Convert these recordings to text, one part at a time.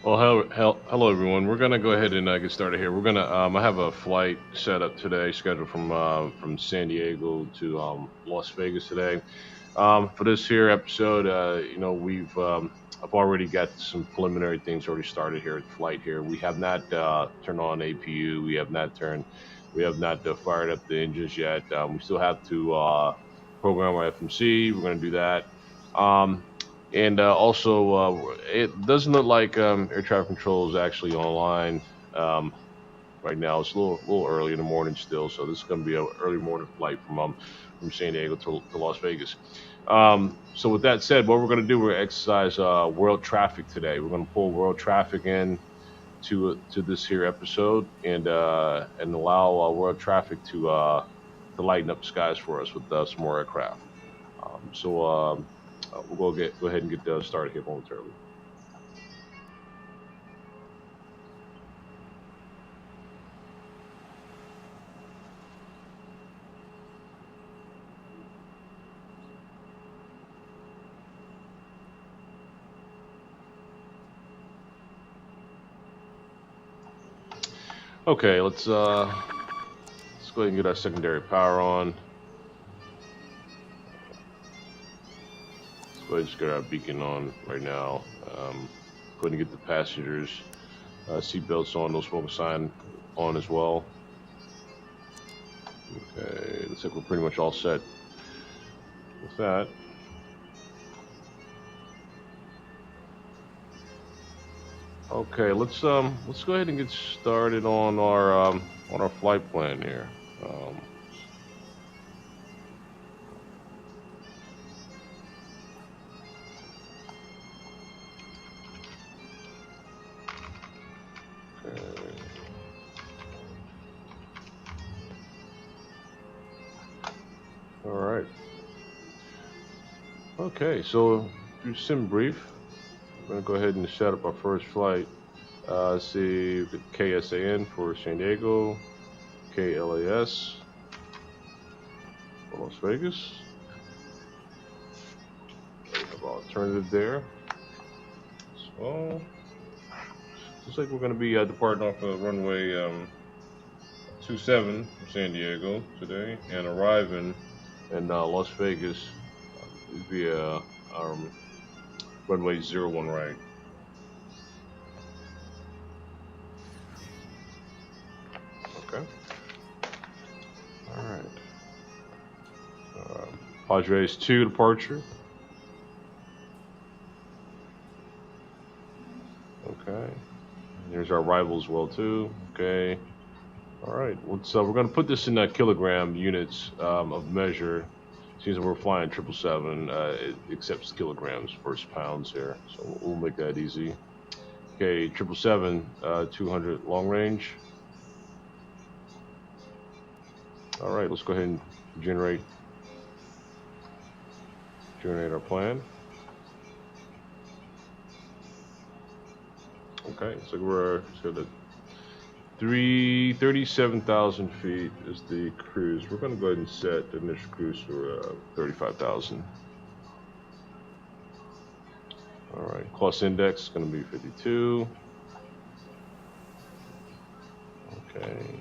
Hello everyone. We're gonna go ahead and get started here. I have a flight set up today, scheduled from San Diego to Las Vegas today. For this here episode, I've already got some preliminary things already started here at the flight here. We have not turned on APU. We have not fired up the engines yet. We still have to program our FMC. We're gonna do that. Um, and also, it doesn't look like air traffic control is actually online right now. It's a little early in the morning still, so this is going to be an early morning flight from San Diego to Las Vegas. So with that said, what we're going to do, we're going to exercise world traffic today. We're going to pull world traffic in to this here episode and allow world traffic to lighten up the skies for us with some more aircraft. We'll go ahead and get started here momentarily. Okay, let's go ahead and get our secondary power on. Go ahead and just get our beacon on right now. Go ahead and get the passengers seatbelts on, no smoke sign on as well. Okay, looks like we're pretty much all set with that. Okay, let's go ahead and get started on our flight plan here. All right. Okay, so through sim brief, we're gonna go ahead and set up our first flight. See KSAN for San Diego, KLAS for Las Vegas. We have our alternative there. So looks like we're gonna be departing off of runway 27 from San Diego today and arriving in Las Vegas via runway 01 right. Okay. All right. Padres 2 departure. Okay. Here's our arrival as well too. Okay. All right. So we're going to put this in kilogram units of measure. Since we're flying 777, it accepts kilograms versus pounds here, so we'll make that easy. Okay, 777-200 long range. All right, let's go ahead and generate our plan. Okay, so we're so the 37,000 feet is the cruise. We're going to go ahead and set the initial cruise for 35,000. All right, cost index is going to be 52. Okay.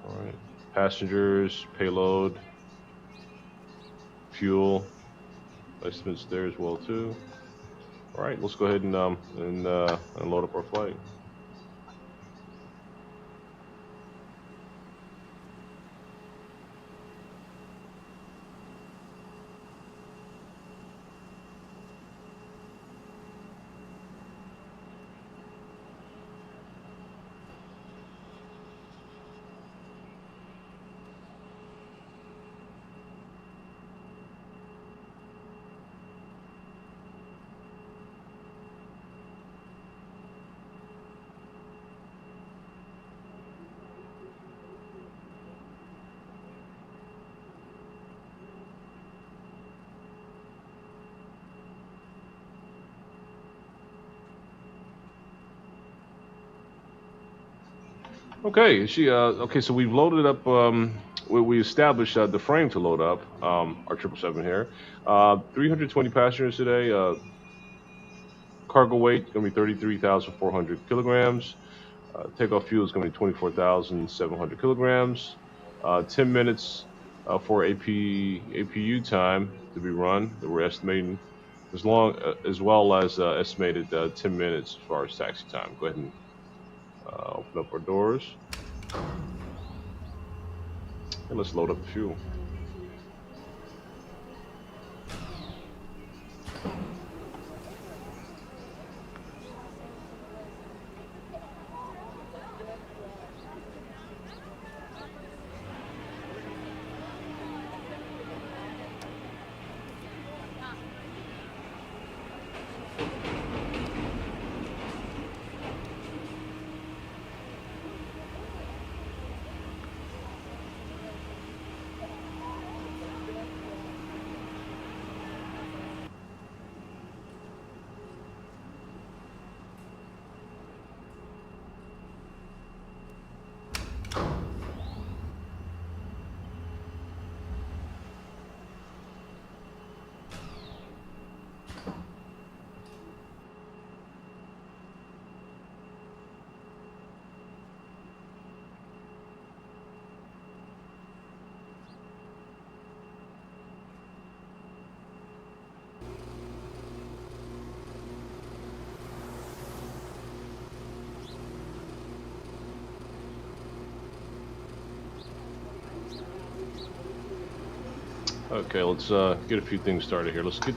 All right, passengers, payload, fuel estimates there as well too. All right, let's go ahead and load up our flight. Okay, okay, so we've loaded up. We established the frame to load up our 777 here. 320 passengers today. cargo weight is going to be 33,400 kilograms. Takeoff fuel is going to be 24,700 kilograms. 10 minutes for APU time to be run that we're estimating, as well as estimated 10 minutes as far as taxi time. Go ahead and open up our doors and let's load up the fuel. Okay, let's get a few things started here. Let's get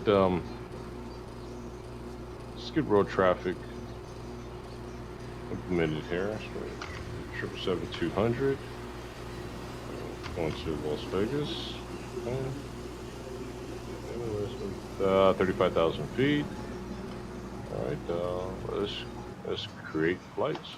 road traffic implemented here. 777-200 going to Las Vegas. 35,000 feet. All right, let's create flights.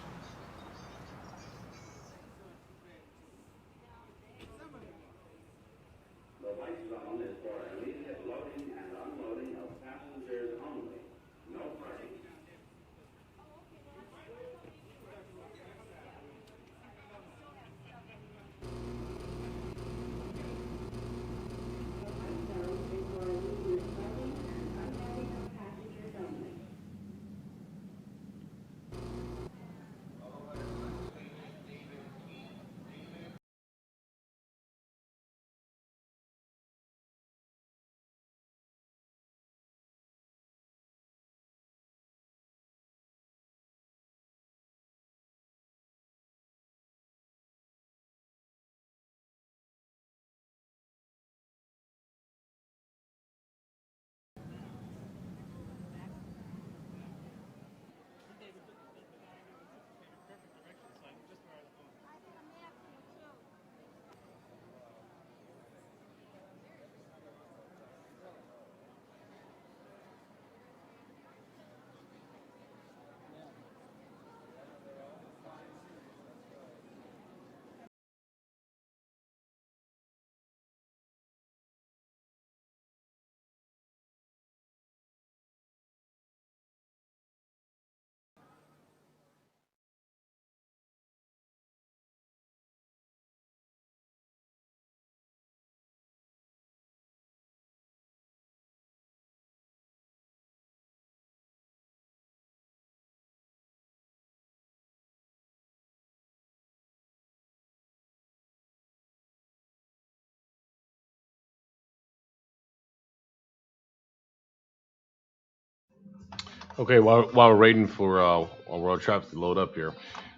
Okay, while we're waiting for our road traffic to load up here,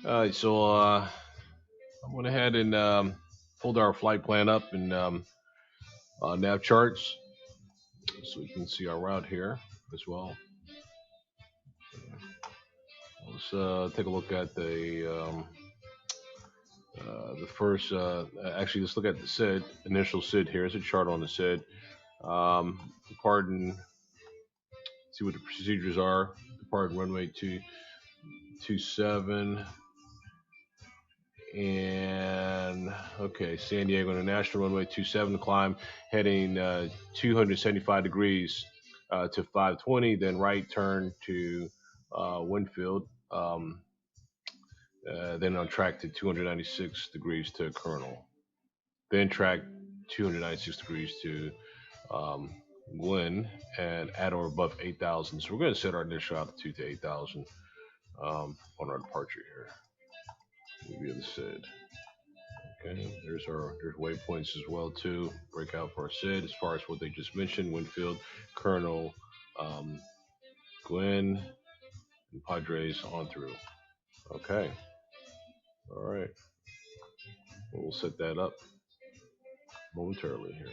I went ahead and pulled our flight plan up in nav charts, so we can see our route here as well. Let's take a look at the first. Actually, let's look at the SID initial SID here. It's a chart on the SID. Departing. See what the procedures are. Departing runway 227. And okay, San Diego International runway 27 climb, heading 275 degrees to 520, then right turn to Winfield, then on track to 296 degrees to Colonel, then track 296 degrees to Glen and at or above 8,000. So we're going to set our initial altitude to 8,000 on our departure here. We'll be able to set. Okay, there's waypoints as well too. Break out for our SID as far as what they just mentioned. Winfield, Colonel, um, Glenn, and Padres on through. Okay, all right. We'll set that up momentarily here.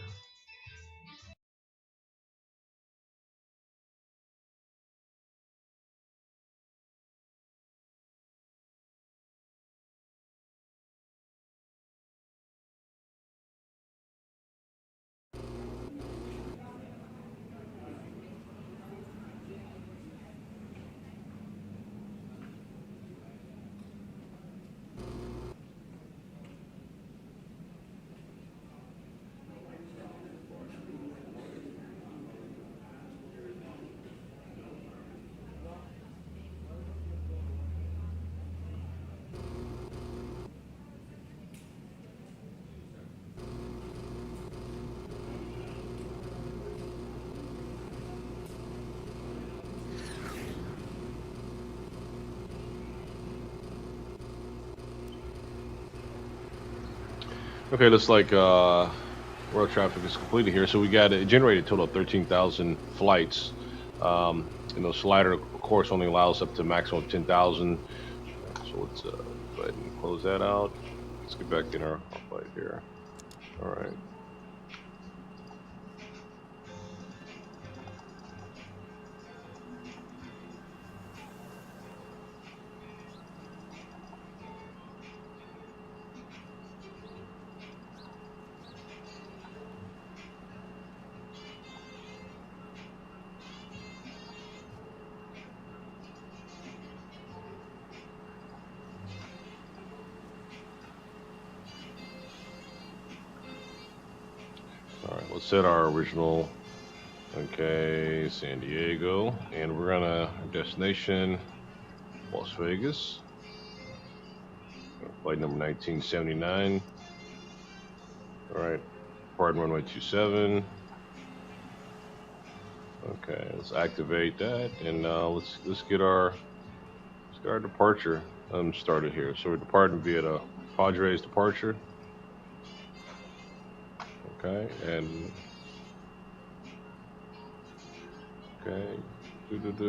Okay, looks like world traffic is completed here. So we got it generated a total of 13,000 flights. Slider, of course, only allows up to maximum of 10,000. So let's go ahead and close that out. Let's get back in our flight here. All right. All right, let's set our original, okay, San Diego, and we're gonna, our destination, Las Vegas, flight number 1979. All right, pardon runway 27. Okay, let's activate that, and let's get our departure started here. So we're departing via the Padres departure. Okay, and okay, okay,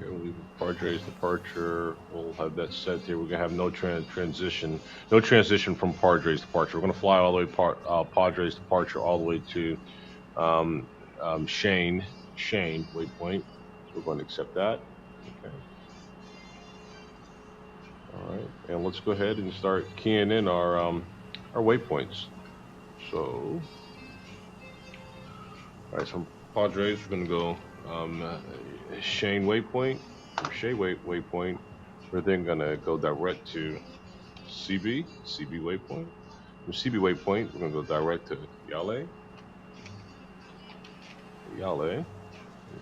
we'll leave Padres departure. We'll have that set here. We're gonna have no transition from Padres departure. We're gonna fly all the way Padres departure all the way to Shane waypoint. So we're going to accept that. Okay. All right, and let's go ahead and start keying in our waypoints. So, all right, so Padres, we're gonna go Shane waypoint, waypoint. We're then gonna go direct to CB waypoint. From CB waypoint, we're gonna go direct to Yale.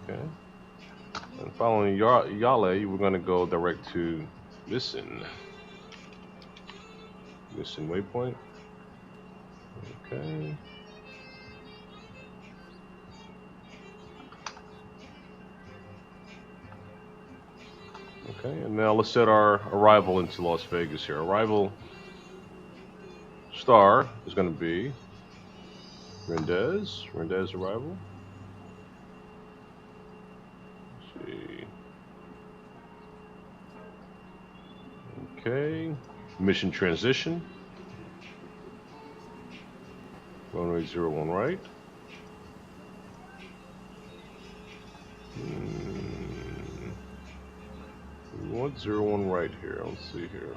Okay. And following Yale, we're gonna go direct to Listen waypoint. Okay. Okay, and now let's set our arrival into Las Vegas here. Arrival star is going to be Rendez arrival. Let's see. Okay, mission transition. Runway 01 right. We want 01 right here. Let's see here.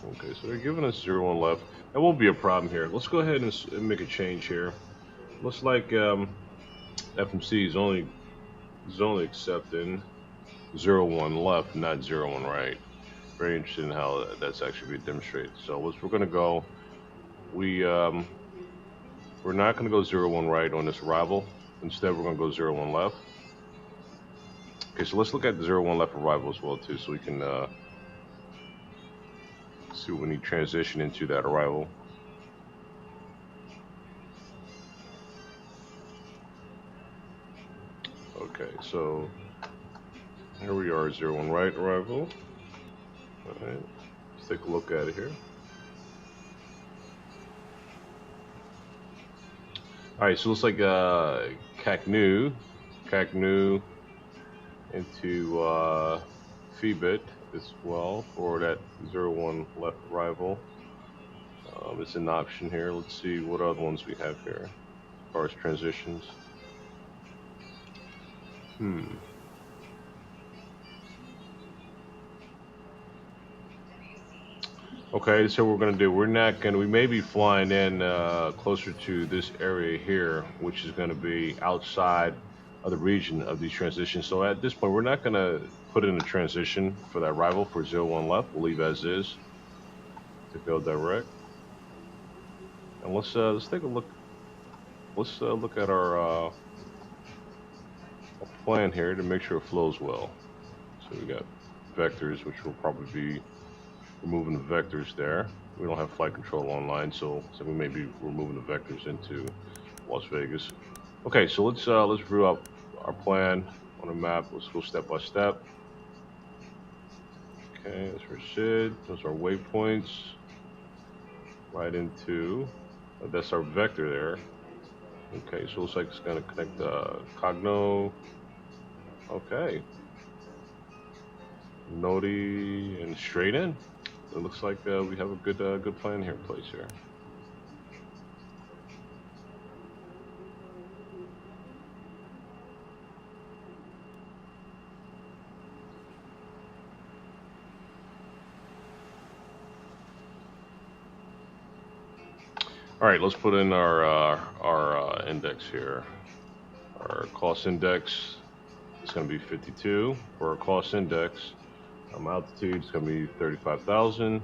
Okay, so they're giving us 01 left. That won't be a problem here. Let's go ahead and make a change here. Looks like FMC is only accepting 01 left, not 01 right. Very interested in how that's actually being demonstrated. So we're going to go. We're not going to go 01 right on this arrival. Instead, we're going to go 01 left. Okay, so let's look at the 01 left arrival as well too, so we can see what we need transition into that arrival. Okay, so here we are, 01 right arrival. All right, let's take a look at it here. All right, so it looks like CACNU into Phoebit as well for that 01 left arrival. It's an option here. Let's see what other ones we have here as far as transitions. Okay, so what we're gonna do, we may be flying in closer to this area here, which is gonna be outside of the region of these transitions. So at this point, we're not gonna put in a transition for that arrival for 01 left. We'll leave as is to go direct. And let's take a look. Let's look at our plan here to make sure it flows well. So we got vectors, which will probably be removing the vectors there. We don't have flight control online, so we may be removing the vectors into Las Vegas. Okay, so let's view up our plan on the map. Let's go step by step. Okay, that's our SID. Those are waypoints. Right into that's our vector there. Okay, so it looks like it's gonna connect Cogno. Okay. Nodi and straight in. It looks like we have a good plan here in place here. All right, let's put in our index here. Our cost index is going to be 52 for our cost index. Altitude is going to be 35,000.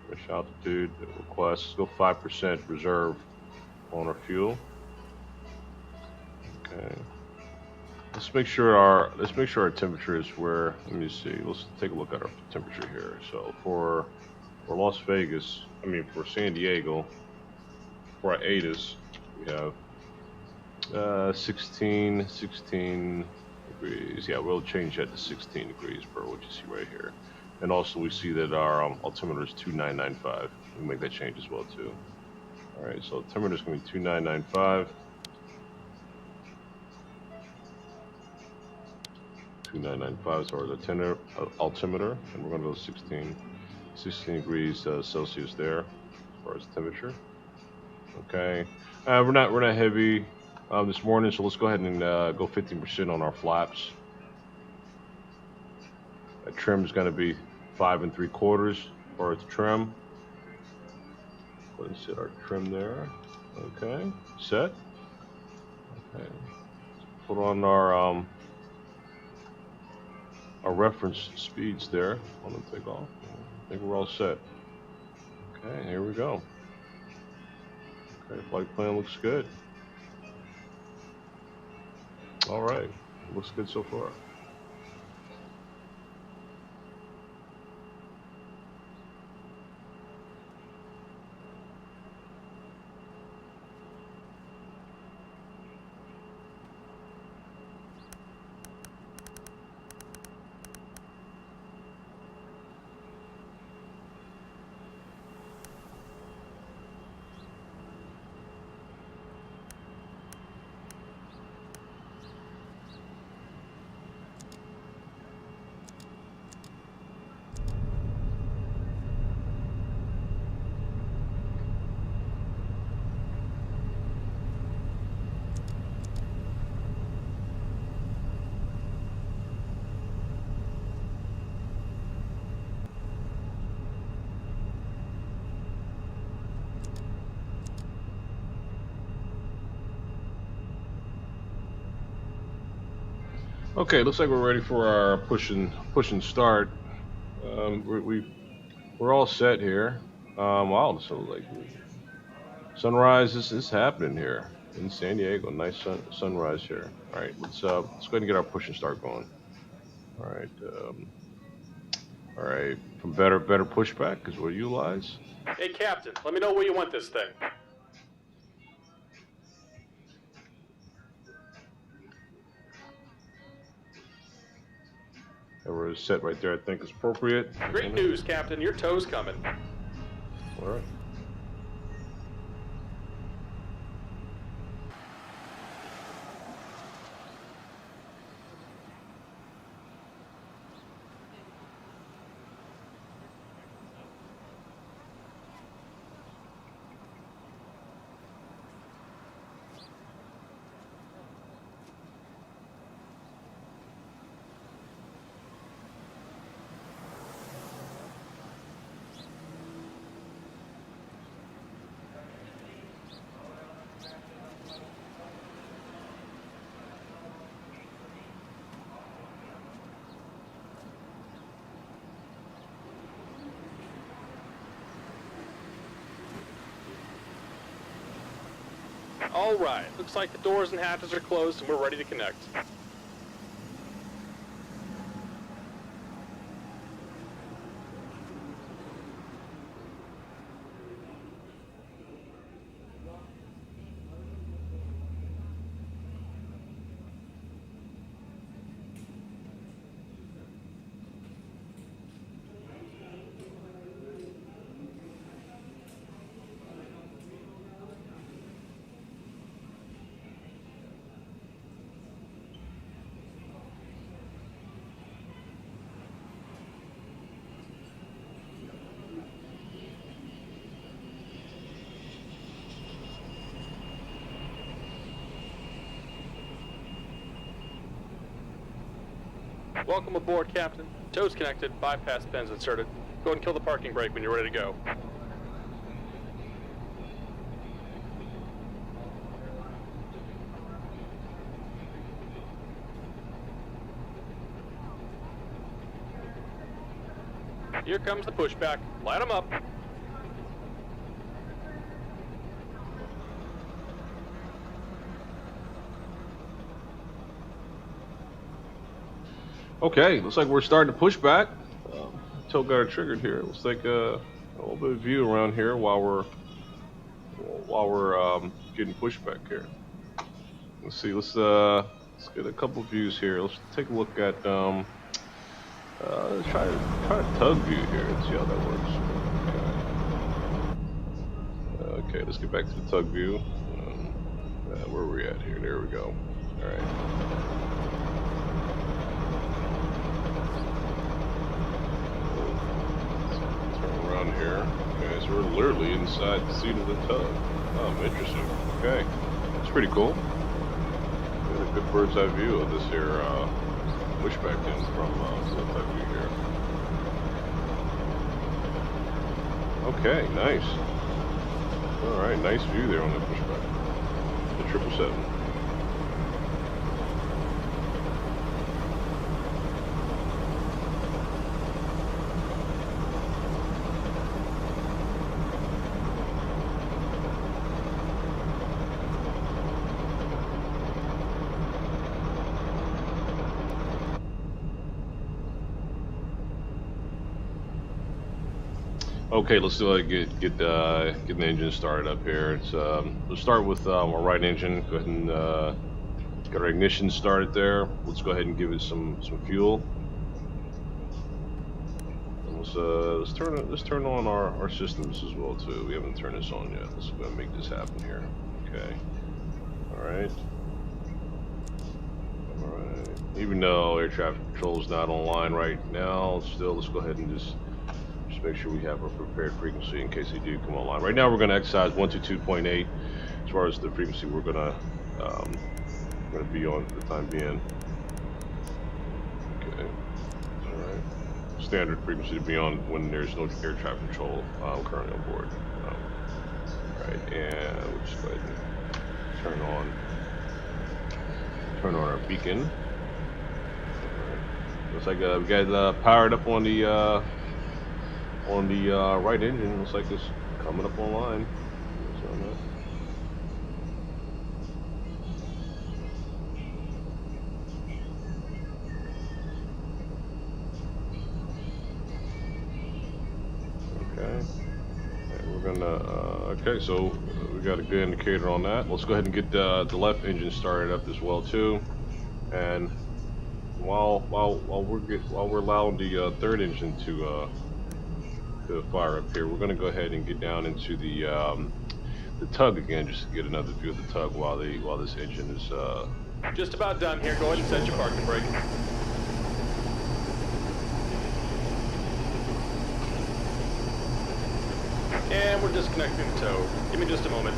Fish altitude request. Let's go 5% reserve on our fuel. Okay. Let's make sure our temperature is where. Let me see. Let's take a look at our temperature here. So for Las Vegas, for San Diego, for our ATIS, we have 16 degrees. Yeah, we'll change that to 16 degrees per what you see right here. And also we see that our altimeter is 2995. We'll make that change as well too. All right, so altimeter is going to be 2995. 2995 is our altimeter, and we're going to go 16 degrees Celsius there as far as temperature. Okay, we're not heavy this morning, so let's go ahead and go 15% on our flaps. That trim is going to be 5 3/4 for its trim. Go ahead and set our trim there. Okay, set. Okay, put on our reference speeds there on the takeoff. I think we're all set. Okay, here we go. Okay, flight plan looks good. All right, looks good so far. Okay, looks like we're ready for our push and start. We're all set here. Wow, so like sunrise is happening here in San Diego. Nice sunrise here. All right, let's go ahead and get our push and start going. All right. From better pushback is what you utilize. Hey, Captain, let me know where you want this thing. Everything is set right there, I think is appropriate. Great news, Captain. Your tow's coming. All right. All right. Looks like the doors and hatches are closed and we're ready to connect. Welcome aboard, Captain. Tow's connected, bypass pins inserted. Go ahead and kill the parking brake when you're ready to go. Here comes the pushback. Light them up. Okay, looks like we're starting to push back. Tow got it triggered here. Let's take a little bit of view around here while we're getting pushed back here. Let's see. Let's get a couple views here. Let's take a look at let's try a tug view here and see how that works. Okay, let's get back to the tug view. Where are we at here? There we go. All right. Here. Okay, so we're literally inside the seat of the tug. Oh, interesting. Okay, that's pretty cool. Got a good bird's eye view of this here pushback in from the tug view here. Okay, nice. All right, nice view there on the pushback. The 777. Okay, let's get the engine started up here. It's we'll start with our right engine. Go ahead and get our ignition started there. Let's go ahead and give it some fuel. And let's turn on our systems as well too. We haven't turned this on yet. Let's go ahead and make this happen here. Okay. All right. All right. Even though air traffic control is not online right now, still let's go ahead and just make sure we have a prepared frequency in case they do come online. Right now we're going to exercise 122.8 as far as the frequency we're going to be on for the time being. Okay. All right. Standard frequency to be on when there's no air traffic control currently on board. All right, and we'll just go ahead and turn on our beacon. All right. Looks like we got powered up on the right engine. Looks like it's coming up online. Okay. And we're gonna okay, so we got a good indicator on that. Let's go ahead and get the left engine started up as well too, and while we're allowing the third engine to fire up here, we're going to go ahead and get down into the tug again, just to get another view of the tug while this engine is Just about done here. Go ahead and set your parking brake. And we're disconnecting the tow. Give me just a moment.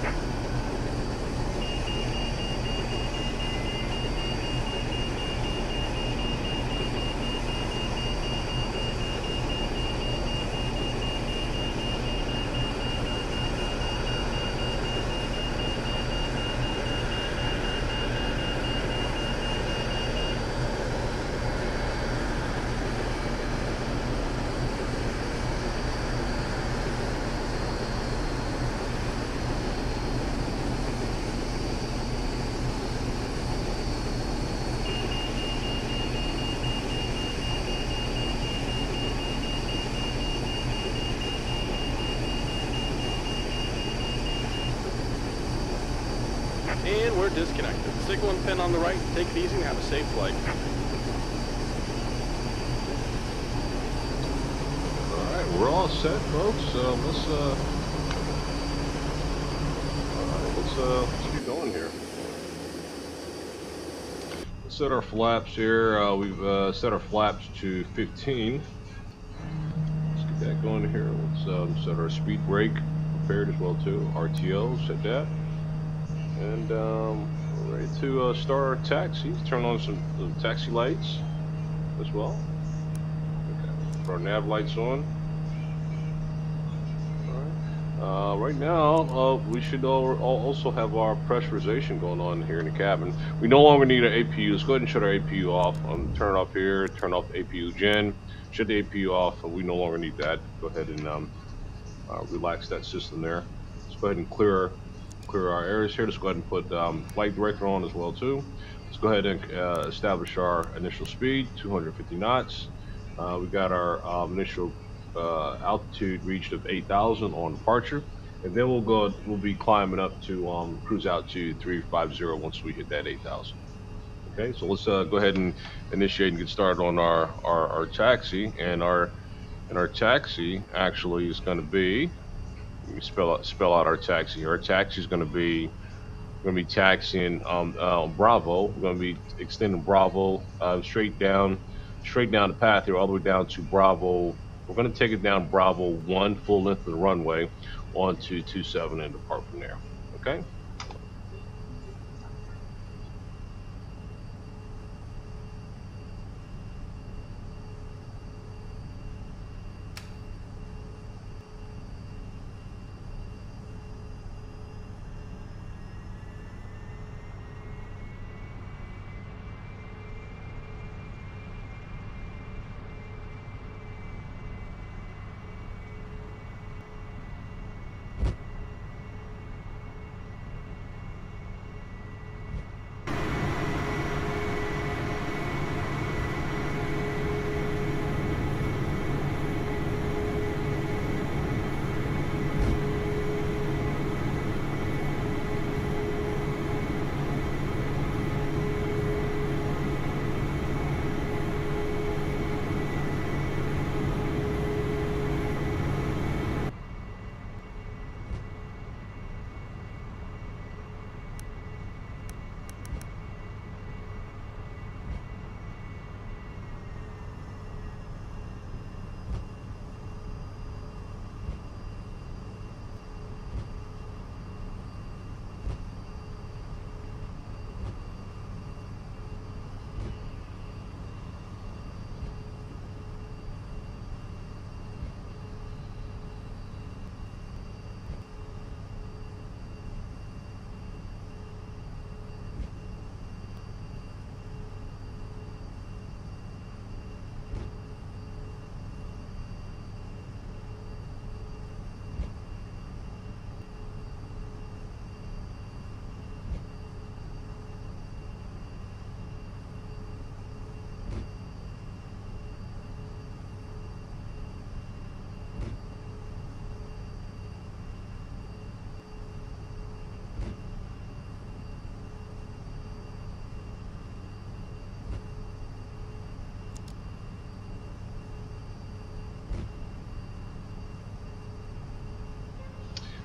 And we're disconnected. Signal and pin on the right. Take it easy and have a safe flight. Alright, we're all set, folks. Let's get going here. Let's set our flaps here. We've set our flaps to 15. Let's get that going here. Let's set our speed brake prepared as well too. RTO, set that. And we're ready to start our taxi. Turn on some taxi lights as well. Okay. Put our nav lights on. All right. Right now, we should also have our pressurization going on here in the cabin. We no longer need our APU. Let's go ahead and shut our APU off. Turn it off here. Turn off APU gen. Shut the APU off. We no longer need that. Go ahead and relax that system there. Let's go ahead and clear our areas here. Let's go ahead and put flight director on as well too. Let's go ahead and establish our initial speed, 250 knots. We got our initial altitude reached of 8,000 on departure, and then we'll be climbing up to cruise out to 350 once we hit that 8,000. Okay, so let's go ahead and initiate and get started on our taxi, and our taxi actually is going to be. Let me spell out our taxi here. Our taxi is going to be taxiing Bravo. We're going to be extending Bravo straight down the path here, all the way down to Bravo. We're going to take it down Bravo 1 full length of the runway onto 27 and depart from there. Okay.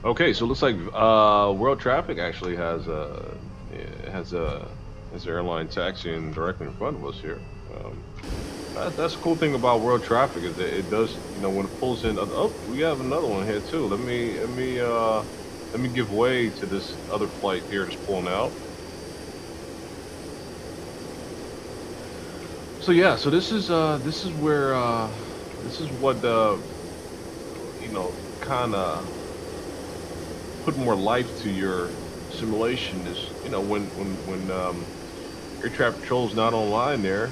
Okay, so it looks like World Traffic actually has a airline taxiing directly in front of us here. Um, that's the cool thing about World Traffic is that it does, when it pulls in. Oh, we have another one here too. Let me give way to this other flight here that's pulling out. So yeah, so this is where this is what kind of put more life to your simulation is, when air traffic control is not online there,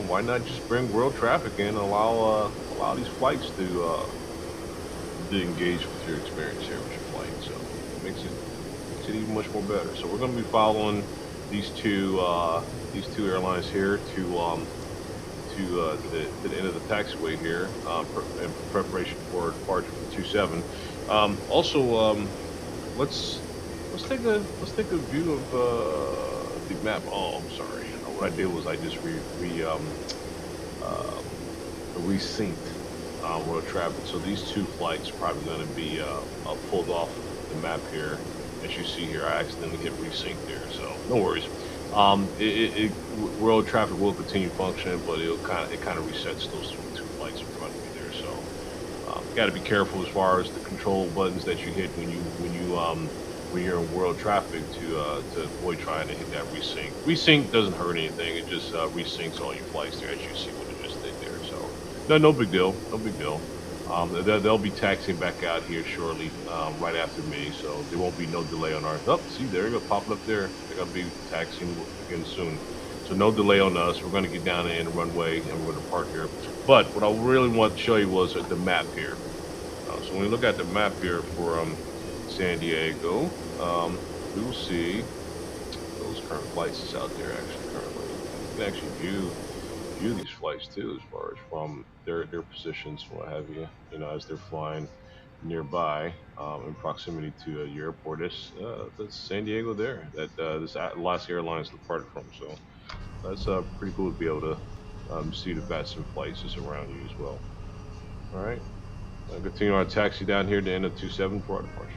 why not just bring World Traffic in and allow these flights to engage with your experience here with your flight. So it makes it even much more better. So we're going to be following these two airlines here to the end of the taxiway here in preparation for departure for 27. Also, let's take a view of the map. Oh, I'm sorry. What I did was I just resynced World Traffic. So these two flights are probably going to be pulled off the map here. As you see here, I accidentally hit resync there, so no worries. World Traffic will continue functioning, but it kind of resets those two flights in front of me there. So got to be careful as far as the control buttons that you hit when you're in World Traffic to avoid trying to hit that resync. Resync doesn't hurt anything; it just resyncs all your flights there, as you see what it just did there. So no big deal, no big deal. They'll be taxiing back out here shortly, right after me, so there won't be no delay on ours. Oh, see, there you go, popping up there. They're gonna be taxiing again soon, so no delay on us. We're gonna get down in the runway and we're gonna park here. But what I really want to show you was the map here. So when we look at the map here for San Diego, we will see those current flights that's out there actually currently. You can actually view these flights too, as far as from their positions and what have you. As they're flying nearby, in proximity to your airport. That's San Diego there. That this last airlines departed from. So that's pretty cool to be able to see the vast and flights just around you as well. All right, I'll continue our taxi down here to end of 27 for our departure.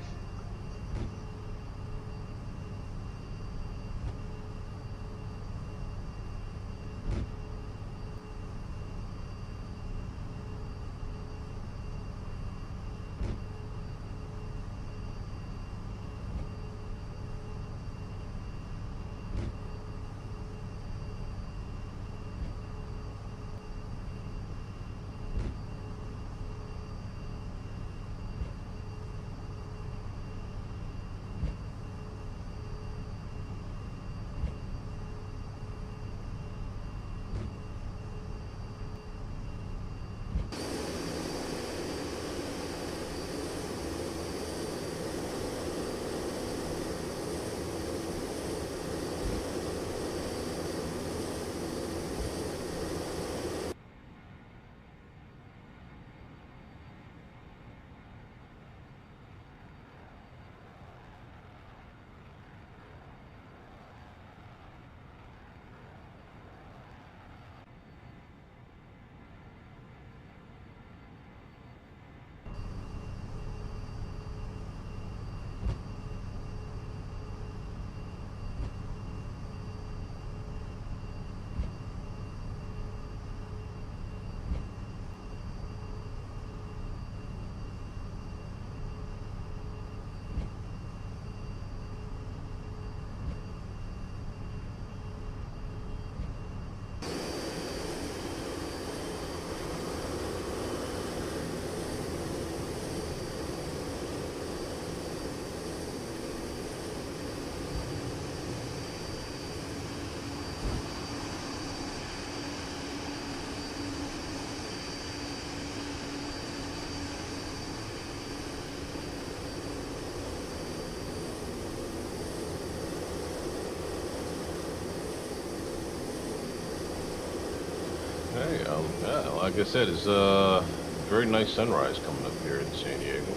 Hey, yeah, like I said, it's a very nice sunrise coming up here in San Diego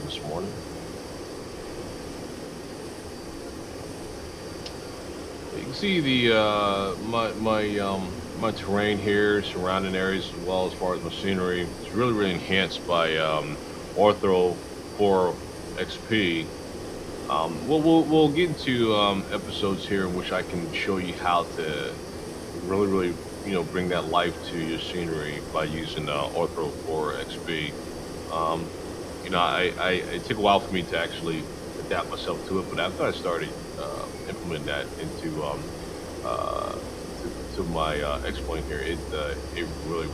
this morning. You can see the my terrain here, surrounding areas as far as machinery. It's really enhanced by ortho XP. We'll get into episodes here in which I can show you how to really bring that life to your scenery by using Ortho 4 XP. It took a while for me to actually adapt myself to it, but after I started implementing that into to my XPlane here, it really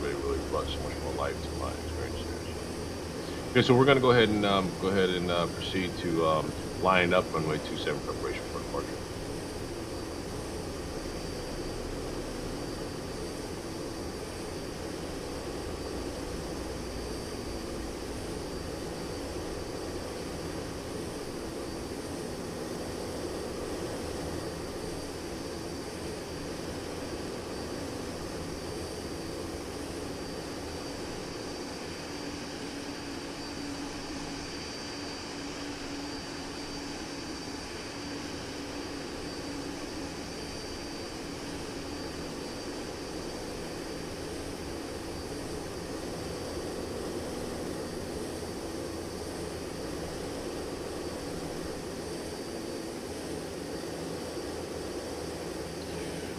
brought so much more life to my experience here. Okay, so we're going to go ahead and proceed to line up runway 27 preparation for departure.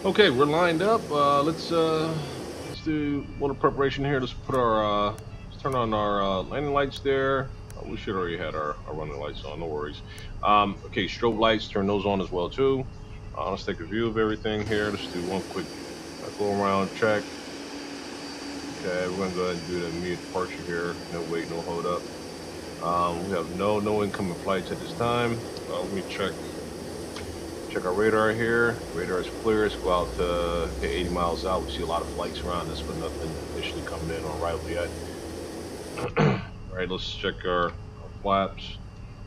Okay, we're lined up. Let's do a little preparation here. Let's put our let's turn on our landing lights there. We should already had our running lights on. No worries. Okay, strobe lights. Turn those on as well too. Let's take a view of everything here. Let's do one quick go around check. Okay, we're gonna go ahead and do the immediate departure here. No wait, no hold up. We have no incoming flights at this time. Let me check our radar here. Radar is clear. Let's go out to 80 miles out. We see a lot of flights around us, but nothing initially coming in on arrival yet. All right, let's check our flaps.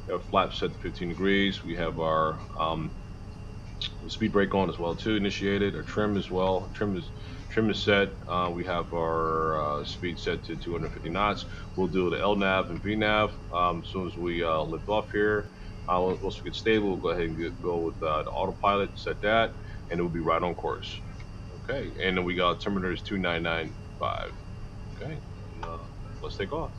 We have flaps set to 15 degrees. We have our speed brake on as well too, initiated. Our trim as well. Trim is set. We have our speed set to 250 knots. We'll do the LNAV and VNAV as soon as we lift off here. Once we get stable, we'll go ahead and go with the autopilot, set that, and it will be right on course. Okay, and then we got altimeters 2995. Okay, let's take off.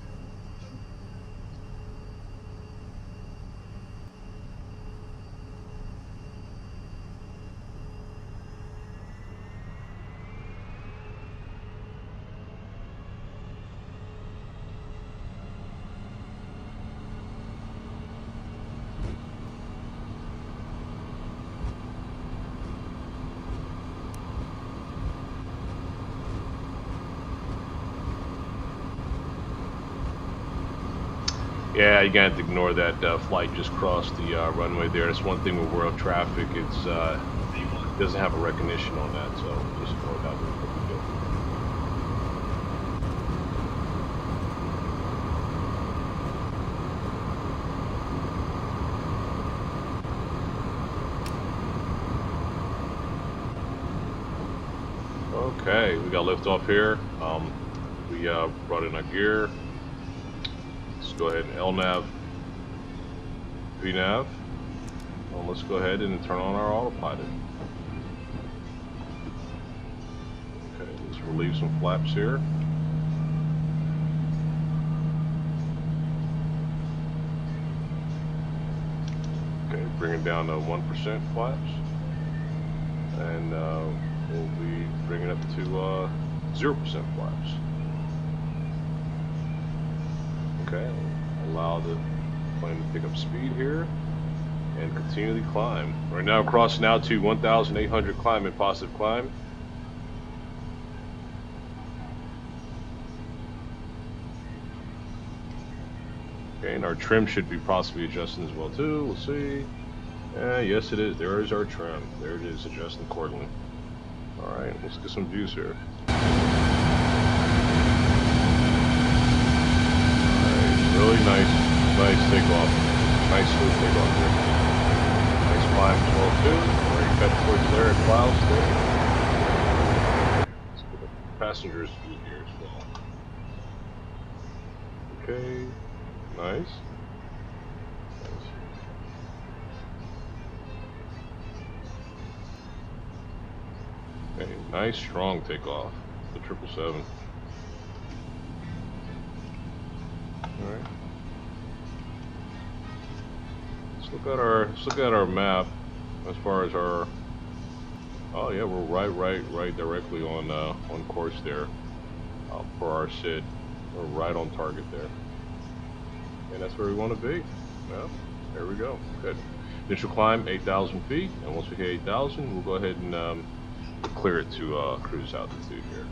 Yeah, you got to ignore that flight just crossed the runway there. That's one thing with world traffic. It doesn't have a recognition on that, so just ignore that. Okay, we got lift off here. We brought in our gear. Let's go ahead and LNAV, VNAV. Let's go ahead and turn on our autopilot. Okay, let's relieve some flaps here. Okay, bring it down to 1% flaps. And we'll be bringing it up to 0% flaps. Okay, allow the plane to pick up speed here and continually climb. Right now, crossing out to 1,800 climb and positive climb. Okay, and our trim should be possibly adjusting as well too. We'll see. Yes, it is. There is our trim. There it is, adjusting accordingly. All right, let's get some views here. Really nice takeoff. Nice smooth takeoff here. Nice climb as well too. We're cut towards there at clouds there. Let's get the passengers view here as well. Okay, nice. Okay, nice strong takeoff. The 777. Alright. let's look at our map as far as our. Oh yeah, we're right directly on course there for our SID. We're right on target there, and that's where we want to be. Yeah, there we go. Good. Initial climb 8,000 feet, and once we hit 8,000, we'll go ahead and clear it to cruise altitude here.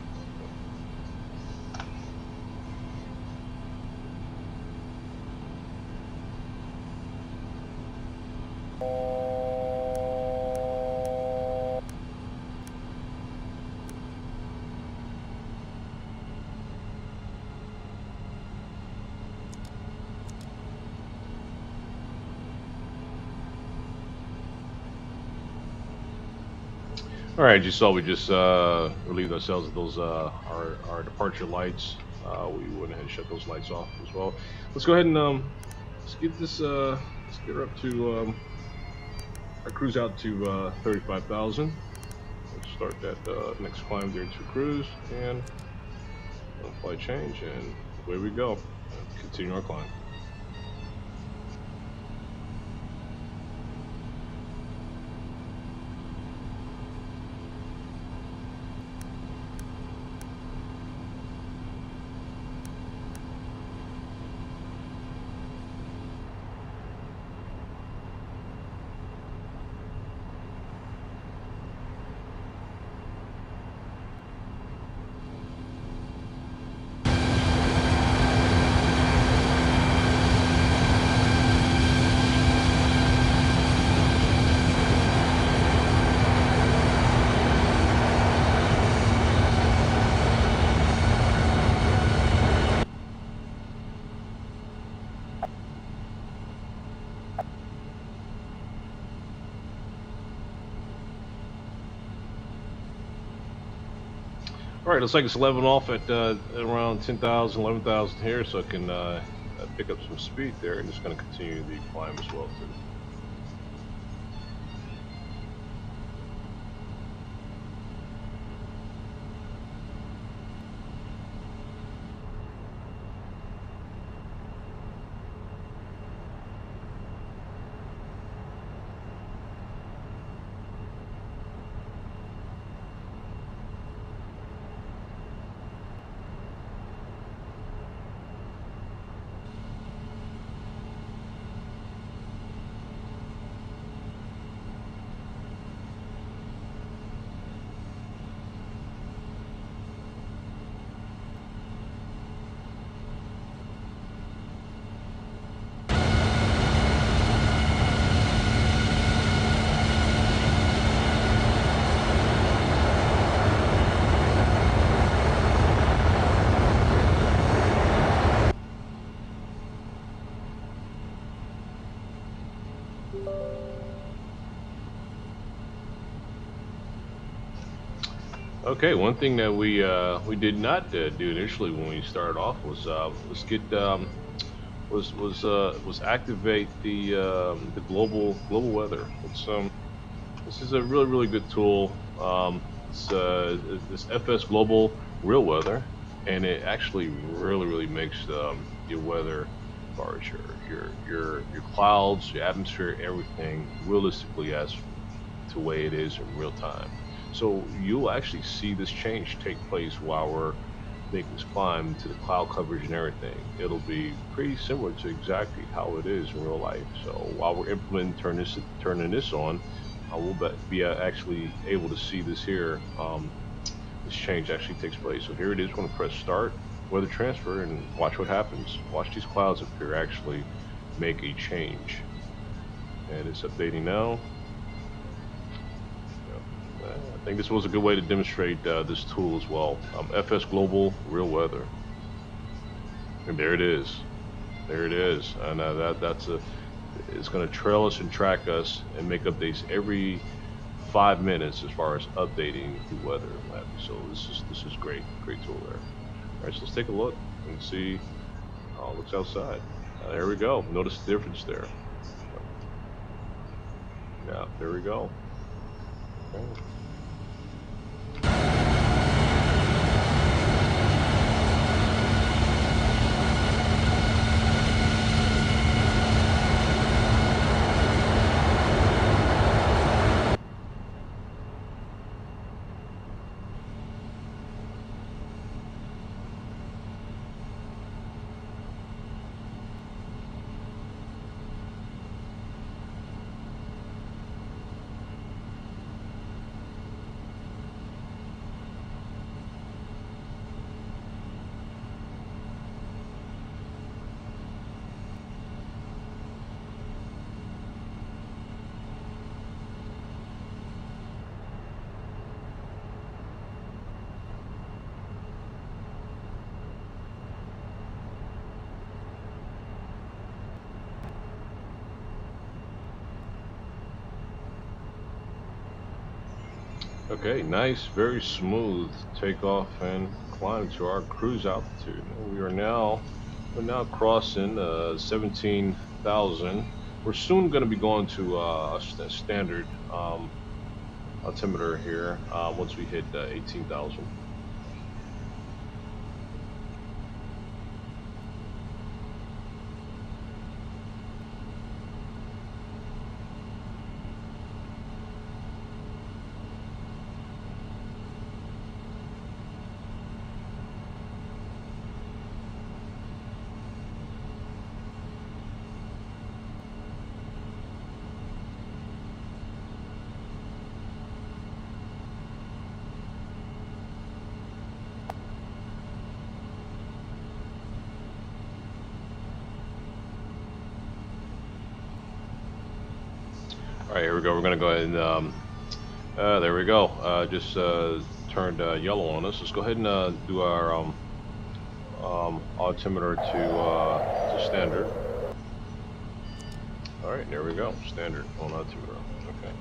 All right, you saw we just relieved ourselves of those our departure lights. We went ahead and shut those lights off as well. Let's go ahead and let's get this let's get her up to our cruise out to 35,000. Let's start that next climb there to cruise and flight change, and away we go. Continue our climb. All right, looks like it's leveling off at around 10,000, 11,000 here, so I can pick up some speed there, and just going to continue the climb as well too. Okay, one thing that we did not do initially when we started off was activate the global weather. This is a really good tool. It's FS Global Real Weather, and it actually really makes your weather, as far as your clouds, your atmosphere, everything realistically as to the way it is in real time. So you'll actually see this change take place while we're making this climb to the cloud coverage and everything. It'll be pretty similar to exactly how it is in real life. So while we're implementing turning this on, we'll be actually able to see this here. This change actually takes place. So here it is. We're going to press start, weather transfer, and watch what happens. Watch these clouds appear actually make a change. And it's updating now. I think this was a good way to demonstrate this tool as well. FS Global Real Weather, and there it is. There it is, and it's going to trail us and track us and make updates every 5 minutes as far as updating the weather map. So this is great tool there. All right, so let's take a look and see how it looks outside. There we go. Notice the difference there. Yeah, there we go. Okay. Okay, nice, very smooth takeoff and climb to our cruise altitude. And we're now crossing 17,000. We're soon going to be going to a standard altimeter here once we hit 18,000. All right, here we go. We're going to go ahead and there we go. Just turned yellow on us. Let's go ahead and do our altimeter to standard. All right, there we go. Standard on altimeter. Okay.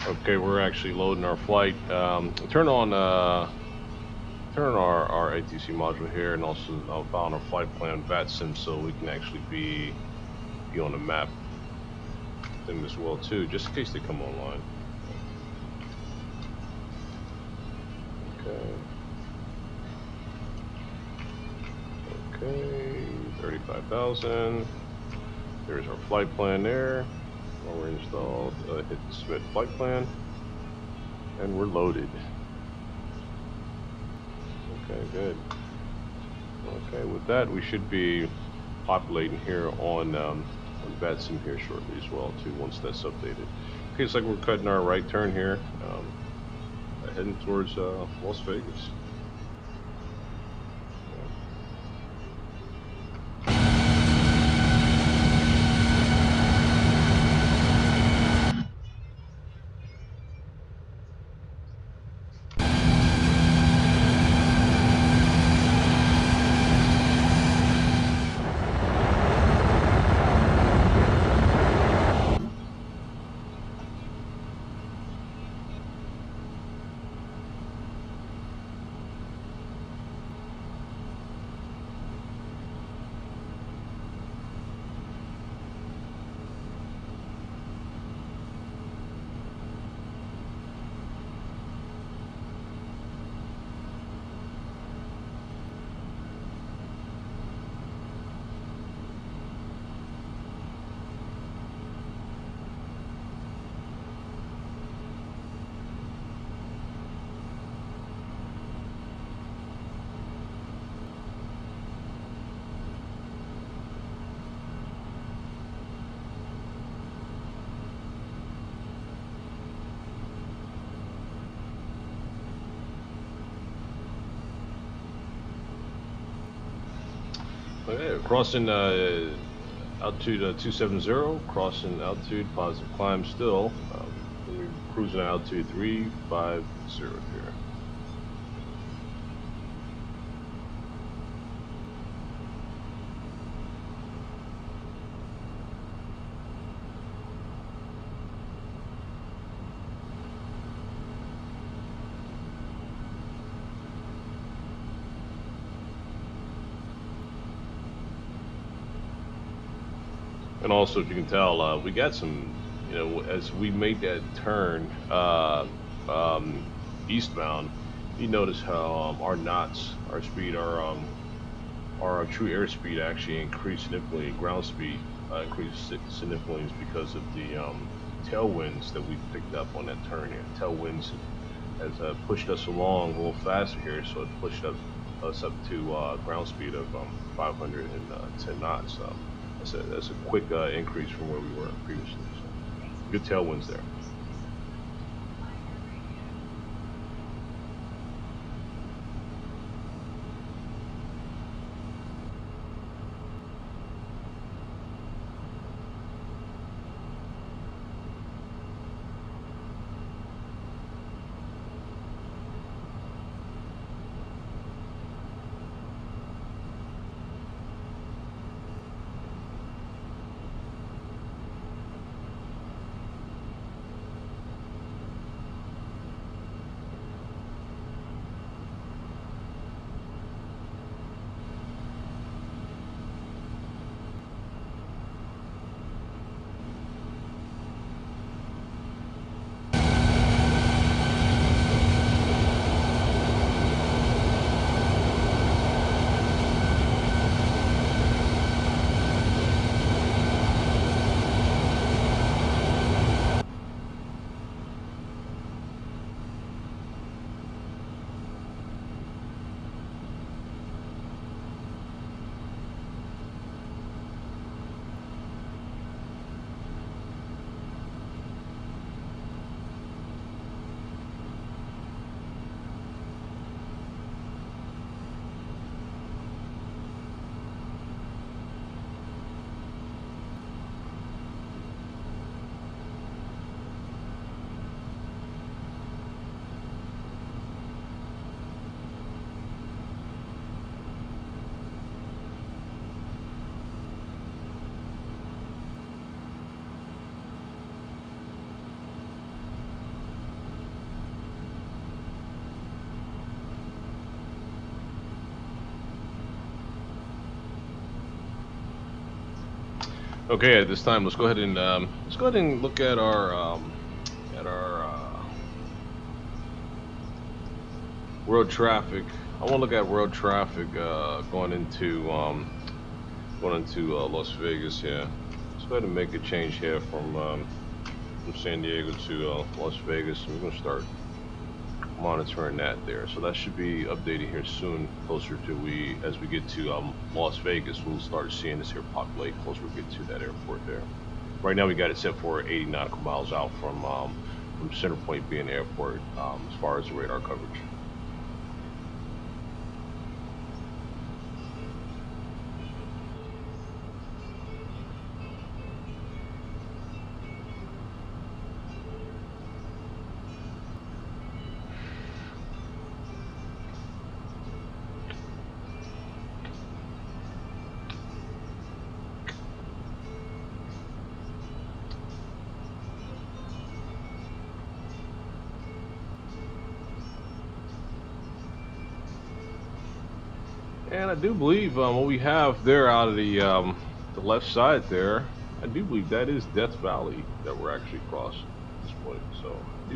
Okay, we're actually loading our flight. Turn on our ATC module here, and also found our flight plan VATSIM, so we can actually be on the map them as well too, just in case they come online. Okay, 35,000. There's our flight plan there. While we're installed, hit submit flight plan, and we're loaded. Okay, good. Okay, with that, we should be populating here on VATSIM here shortly as well too, once that's updated. Okay, it's like we're cutting our right turn here, heading towards Las Vegas. Okay, crossing altitude 270, crossing altitude, positive climb still. We're cruising at altitude 350 here. And also, if you can tell, we got some, as we made that turn eastbound, you notice how our knots, our speed, our true airspeed actually increased significantly. Ground speed increased significantly because of the tailwinds that we picked up on that turn here. Tailwinds has pushed us along a little faster here, so it pushed us up to ground speed of 510 knots. That's a quick increase from where we were previously. So good tailwinds there. Okay, at this time, let's go ahead and look at our world traffic. I want to look at world traffic going into Las Vegas here. Let's go ahead and make a change here from San Diego to Las Vegas. We're going to start monitoring that there. So that should be updated here soon, closer to as we get to Las Vegas. We'll start seeing this here populate closer we get to that airport there. Right now we got it set for 80 nautical miles out from Center Point being the airport as far as the radar coverage. And I do believe what we have there out of the left side there, I do believe that is Death Valley that we're actually crossing at this point. So I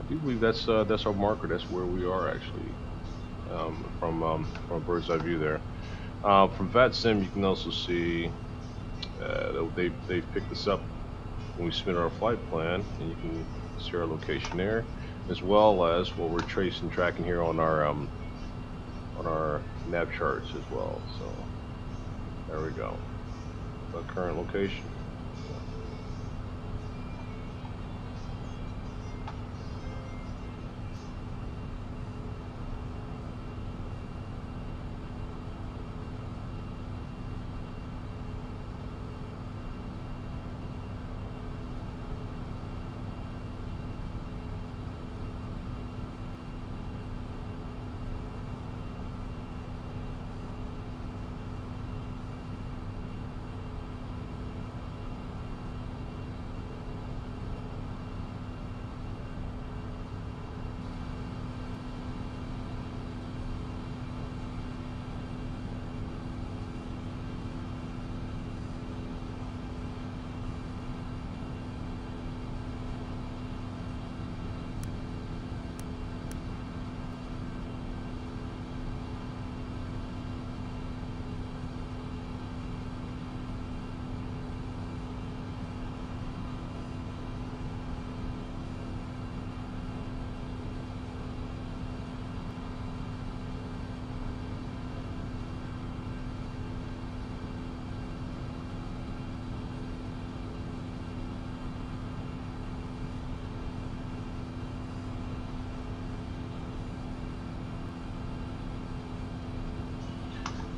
do believe that's our marker. That's where we are actually from a bird's eye view there. From VATSIM, you can also see they picked us up when we submit our flight plan, and you can see our location there, as well as what we're tracking here on our nav charts as well. So there we go. Our current location.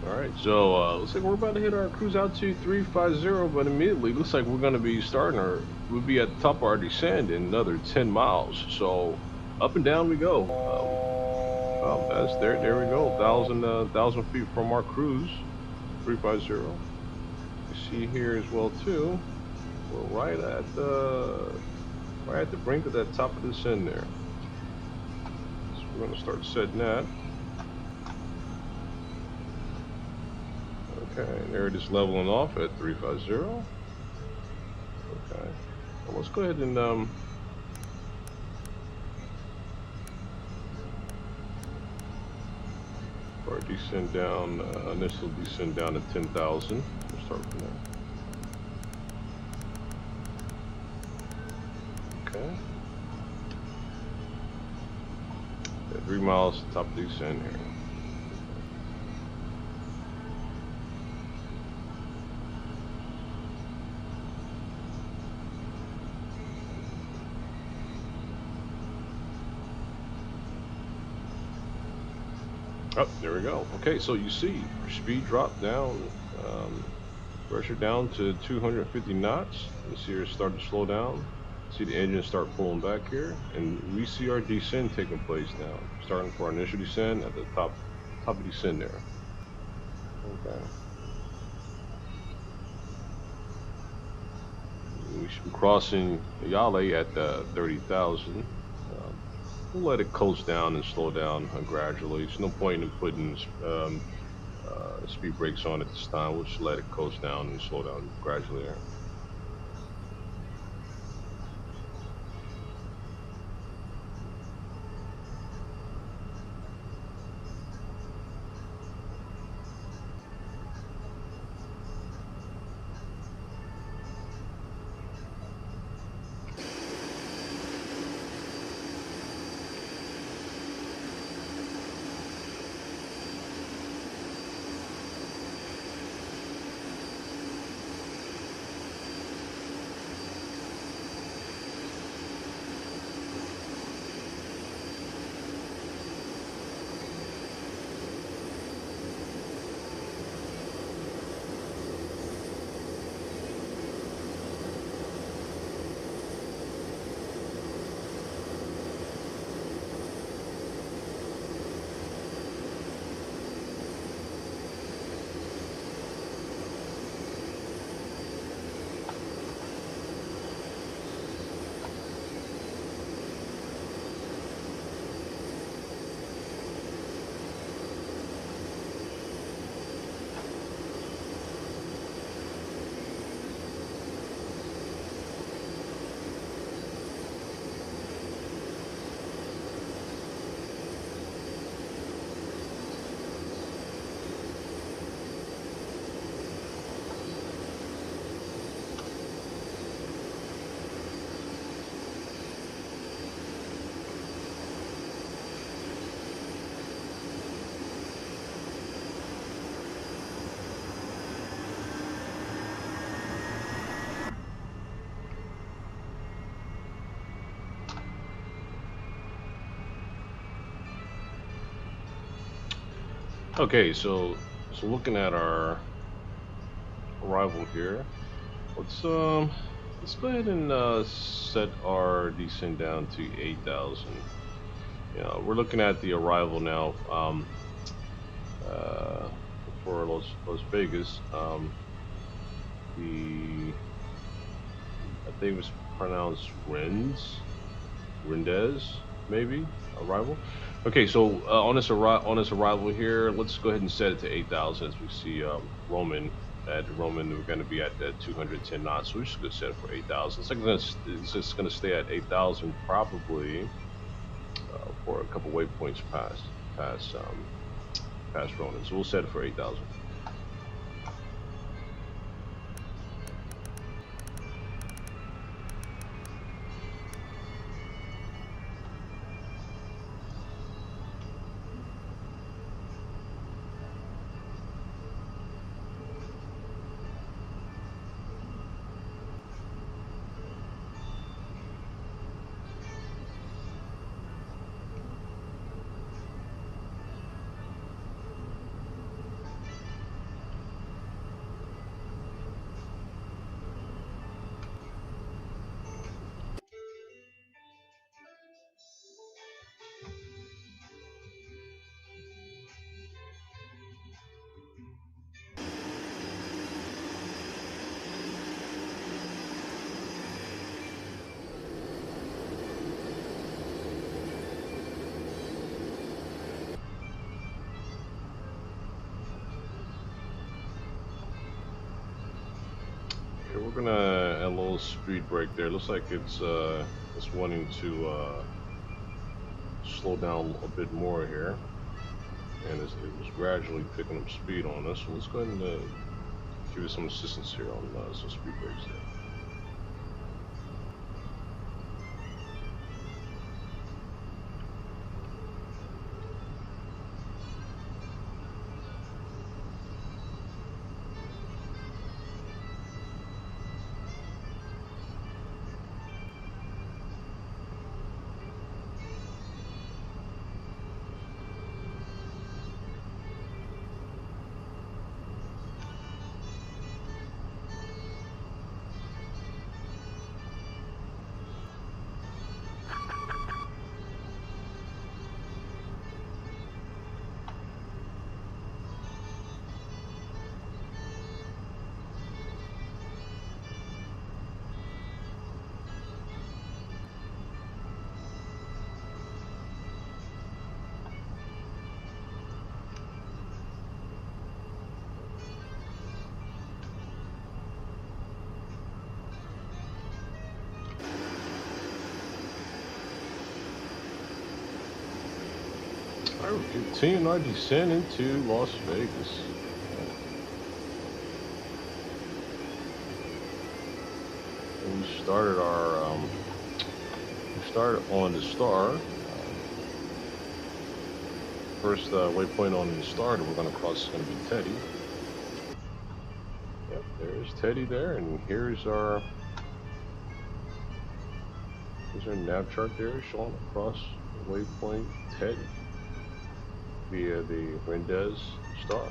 Alright, so looks like we're about to hit our cruise altitude 350, but immediately looks like we're going to be we'll be at the top of our descent in another 10 miles. So up and down we go. That's there we go, 1,000 feet from our cruise, 350. You see here as well too, we're right at the brink of that top of the descent there. So we're going to start setting that. Okay, there it is leveling off at 350. Okay, well, let's go ahead and our descend down, initial descend down to 10,000. We'll start from there. Okay. Yeah, 3 miles top of descent here. Oh, there we go. Okay, so you see speed drop down, pressure down to 250 knots. You see her start to slow down. See the engine start pulling back here, and we see our descent taking place now. Starting for our initial descent at the top of descent there. Okay. We should be crossing Yale at 30,000. We'll let it coast down and slow down gradually. There's no point in putting speed brakes on at this time. We'll just let it coast down and slow down gradually here. Okay, so looking at our arrival here, let's go ahead and set our descent down to 8,000. You know, we're looking at the arrival now uh, for Las Vegas. I think it was pronounced Rendez, maybe arrival. Okay, so on this arrival here, let's go ahead and set it to 8,000 as we see Roman. At Roman, we're going to be at that 210 knots, so we're just going to set it for 8,000. It's just going to stay at 8,000 probably for a couple waypoints past Roman. So we'll set it for 8,000. We're gonna add a little speed brake there. Looks like it's wanting to slow down a bit more here, and it was gradually picking up speed on us. So let's go ahead and give it some assistance here on some speed brakes there. Alright, we're continuing our descent into Las Vegas. And we started on the star. First waypoint on the star that we're going to cross is going to be Teddy. Yep, there's Teddy there, and here's our nav chart there showing across the waypoint Teddy via the Rendez star.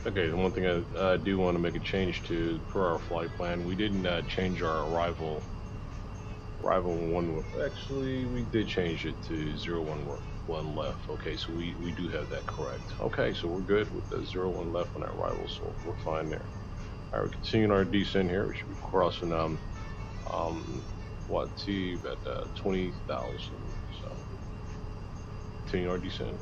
Okay, the one thing I do want to make a change to per our flight plan, we didn't change our arrival one. Actually, we did change it to 011 left. Okay, so we do have that correct. Okay, so we're good with the 01 left on our arrival, so we're fine there. All right, we're continuing our descent here. We should be crossing T at 20,000. So continue our descent.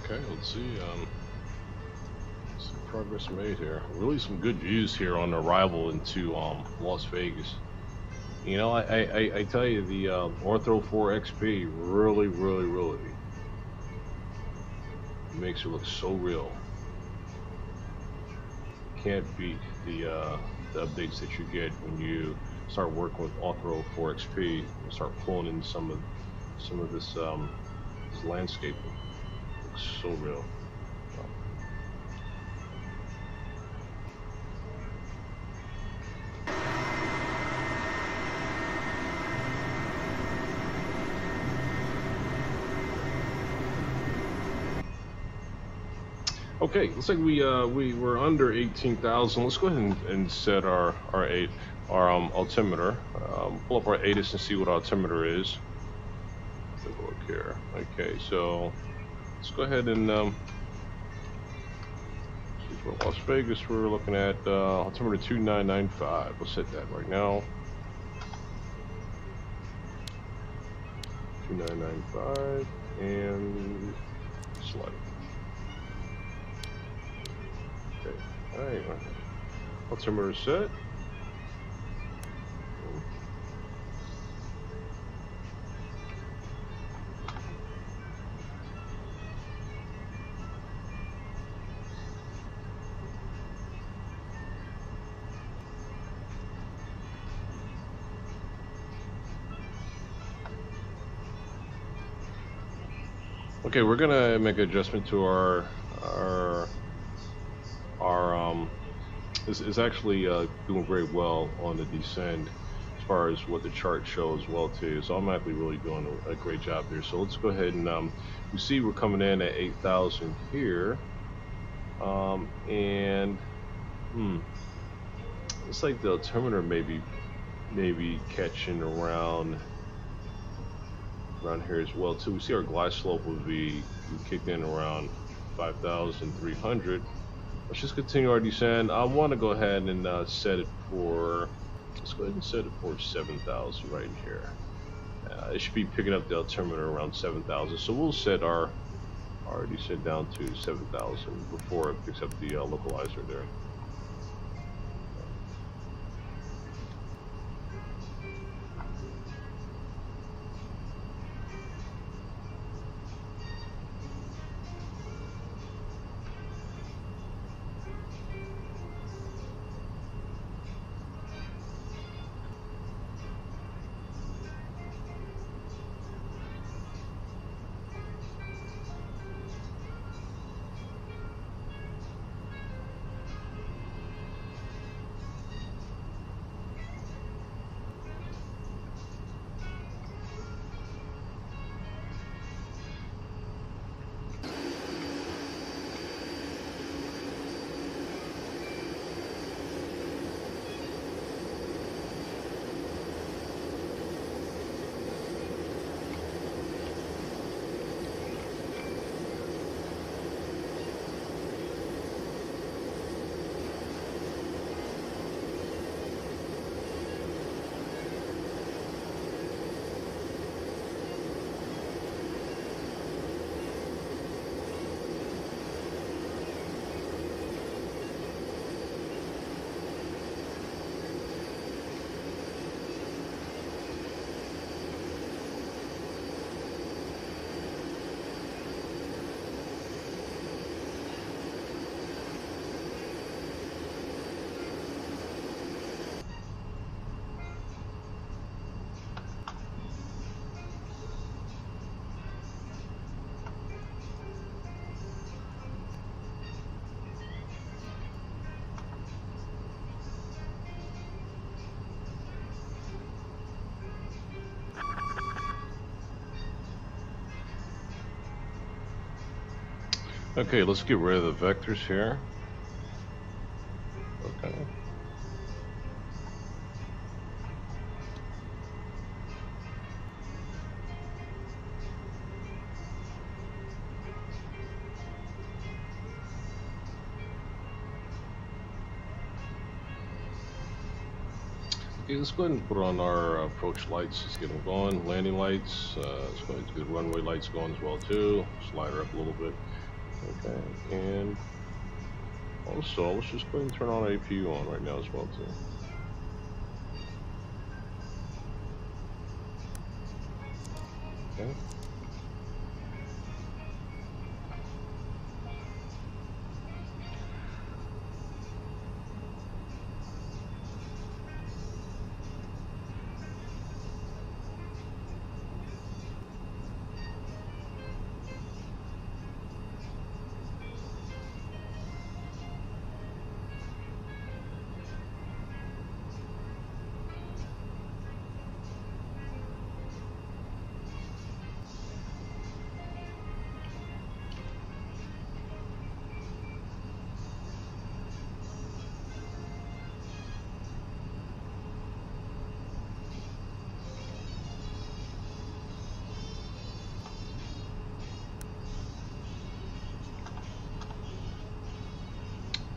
Okay, let's see some progress made here. Really some good views here on arrival into Las Vegas. You know, I tell you, the Ortho 4 XP really makes it look so real. Can't beat the updates that you get when you start working with Ortho 4 XP and start pulling in some of this landscaping. Looks so real. Okay, looks like we were under 18,000. Let's go ahead and set our altimeter. Pull up our ATIS and see what our altimeter is. Let's take a look here. Okay, so let's go ahead and for Las Vegas, we're looking at altimeter 2995. We'll set that right now. 2995 and slide. Alright, altimeter set. Okay, we're gonna make an adjustment to our is actually doing very well on the descend as far as what the chart shows well too. It's automatically really doing a great job there. So let's go ahead and we see we're coming in at 8,000 here, and it's like the altimeter maybe catching around here as well too. We see our glide slope would be kicked in around 5,300. Let's just continue our descent. I want to go ahead and set it for, let's go ahead and set it for 7,000 right in here. It should be picking up the altimeter around 7,000. So we'll set our descent down to 7,000 before it picks up the localizer there. Okay, let's get rid of the vectors here. Okay. Okay, let's go ahead and put on our approach lights. Let's get them going. Landing lights. Let's go ahead and get runway lights going as well too. Slide her up a little bit. Okay, and also let's just go ahead and turn on APU on right now as well too. Okay.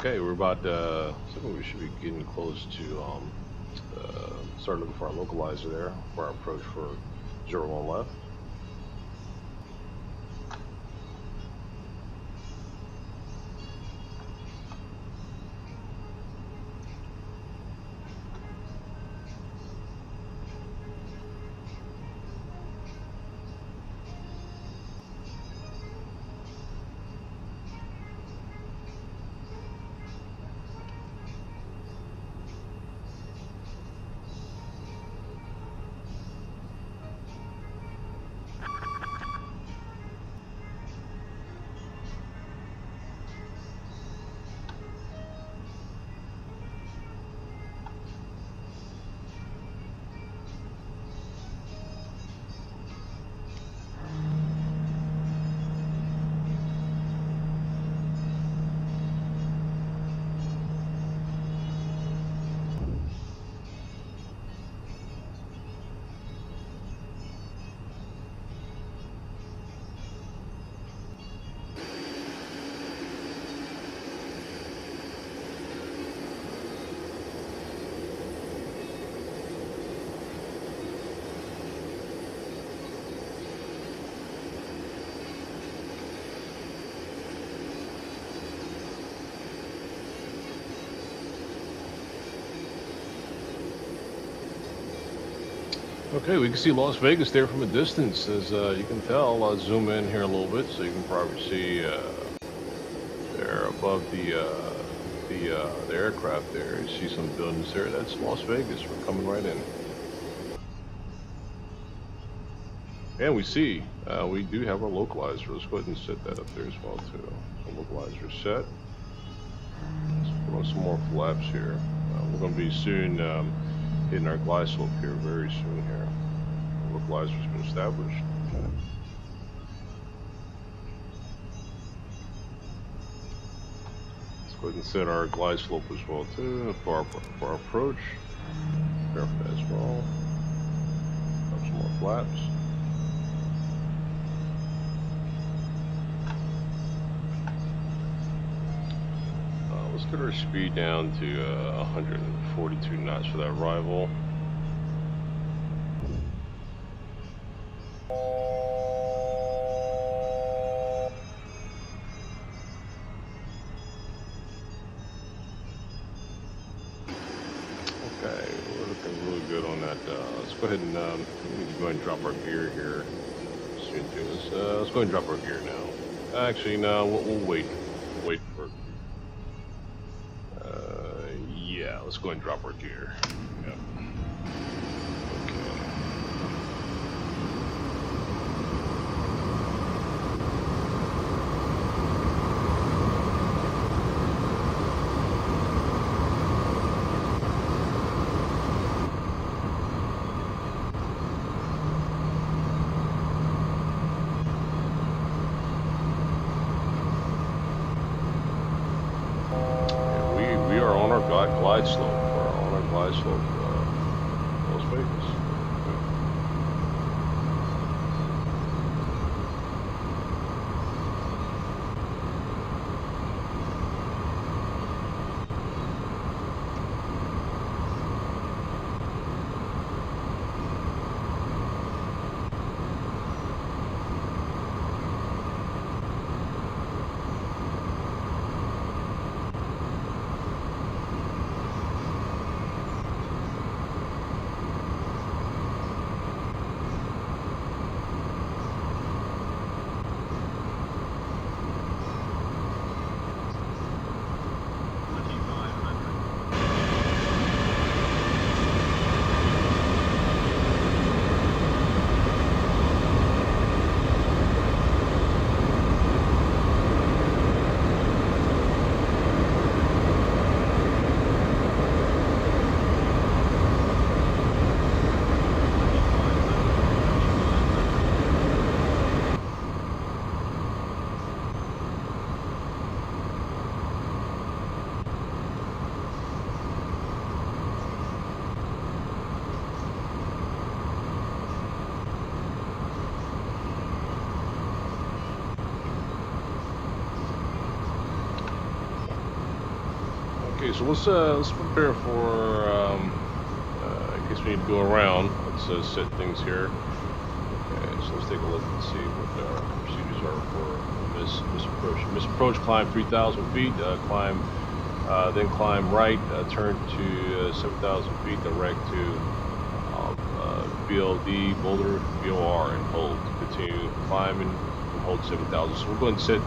Okay, we're about so we should be getting close to start looking for our localizer there for our approach for 01 left. Okay, we can see Las Vegas there from a distance. As you can tell, I'll zoom in here a little bit so you can probably see there above the aircraft there. You see some buildings there. That's Las Vegas. We're coming right in. And we see we do have our localizer. Let's go ahead and set that up there as well too. So localizer set. Let's put on some more flaps here. We're going to be soon hitting our glide slope here very soon here. The localizer's been established. Okay. Let's go ahead and set our glide slope as well too for our approach. Prepare for that as well. Have some more flaps. Let's get our speed down to 142 knots for that arrival. Okay, we're looking really good on that. Let's go ahead and we need to go ahead and drop our gear here. Let's go ahead and drop our gear now. Actually, no, we'll wait. Wait for. Yeah, let's go ahead and drop our gear. Yep. We are on our glide slope. We're on our glide slope, Las Vegas. Okay, so let's prepare for in case we need to go around. Let's set things here. Okay, so let's take a look and see what our procedures are for misapproach. Misapproach, climb 3,000 feet, then climb right, turn to 7,000 feet, direct to BLD, Boulder, BOR, and hold. Continue climbing and hold 7,000. So we'll go ahead and set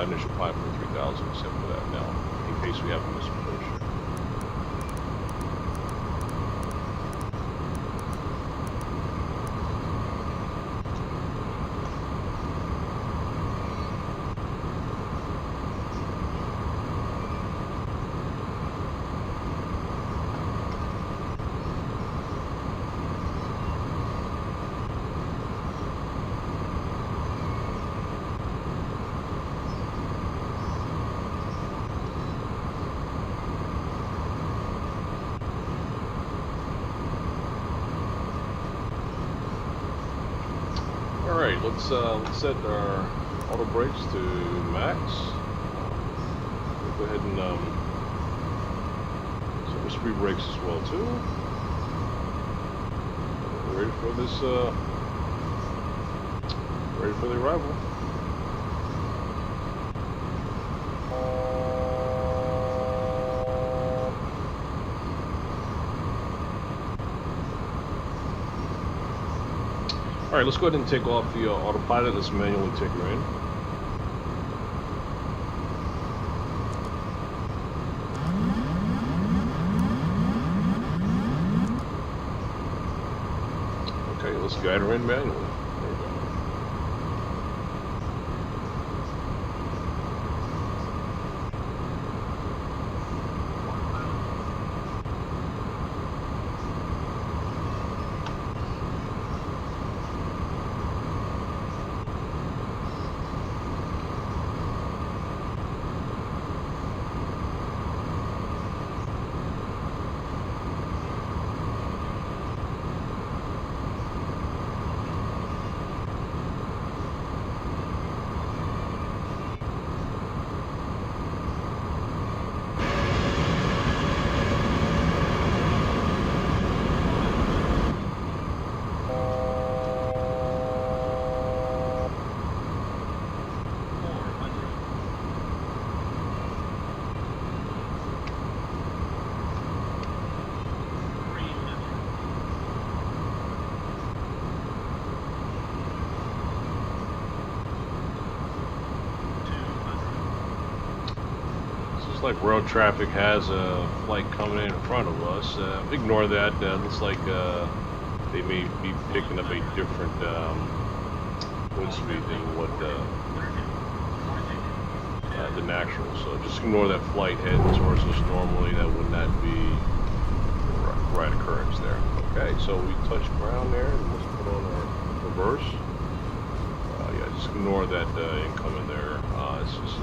initial climb for 3,000, set for that now, in case we have a misapproach. Alright, let's set our auto brakes to max. We'll go ahead and set our speed brakes as well too. We're ready for this, ready for the arrival. All right, let's go ahead and take off the autopilot. Let's manually take her in. Okay, let's guide her in manually. There we go. Like road traffic has a flight coming in front of us. Ignore that. Looks like they may be picking up a different wind speed than what the natural. So just ignore that flight heading towards us. Normally that would not be the right occurrence there. Okay, so we touched ground there, and let's put on our reverse. Yeah, just ignore that incoming there. It's just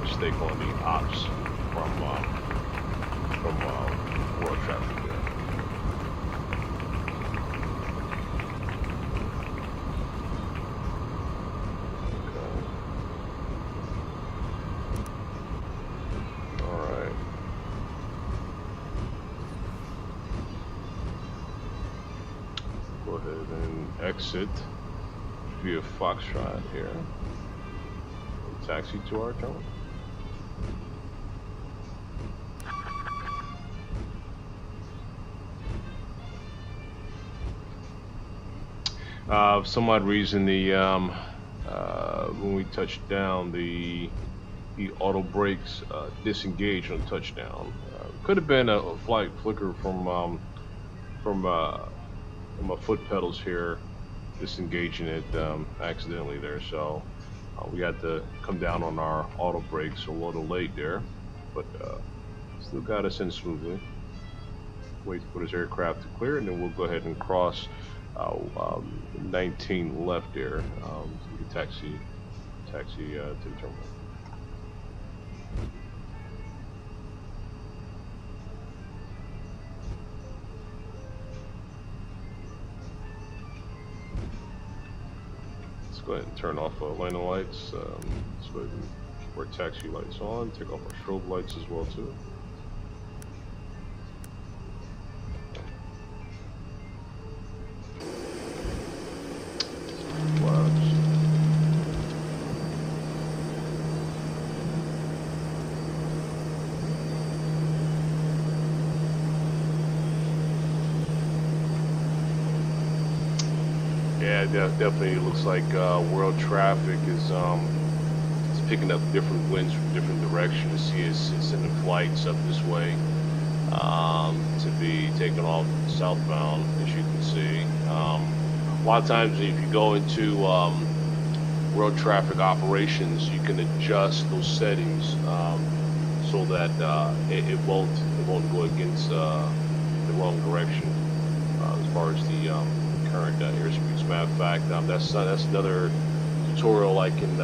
mistake on the ops from world traffic there. Okay. All right. Go ahead and exit via Foxtrot here. Taxi to our terminal. For some odd reason, the when we touched down, the auto brakes disengaged on touchdown. Could have been a flight flicker from my foot pedals here, disengaging it accidentally there. So we had to come down on our auto brakes a little late there, but still got us in smoothly. Wait for his aircraft to clear, and then we'll go ahead and cross 19 left there. Taxi to the terminal. Let's go ahead and turn off landing lights. Let's go ahead and keep our taxi lights on. Take off our strobe lights as well too. Yeah, definitely looks like world traffic is picking up different winds from different directions. See, it's sending flights up this way to be taken off southbound, as you can see. A lot of times, if you go into world traffic operations, you can adjust those settings so that it won't go against the wrong direction as far as the current airspeed. As a matter of fact, that's another tutorial I can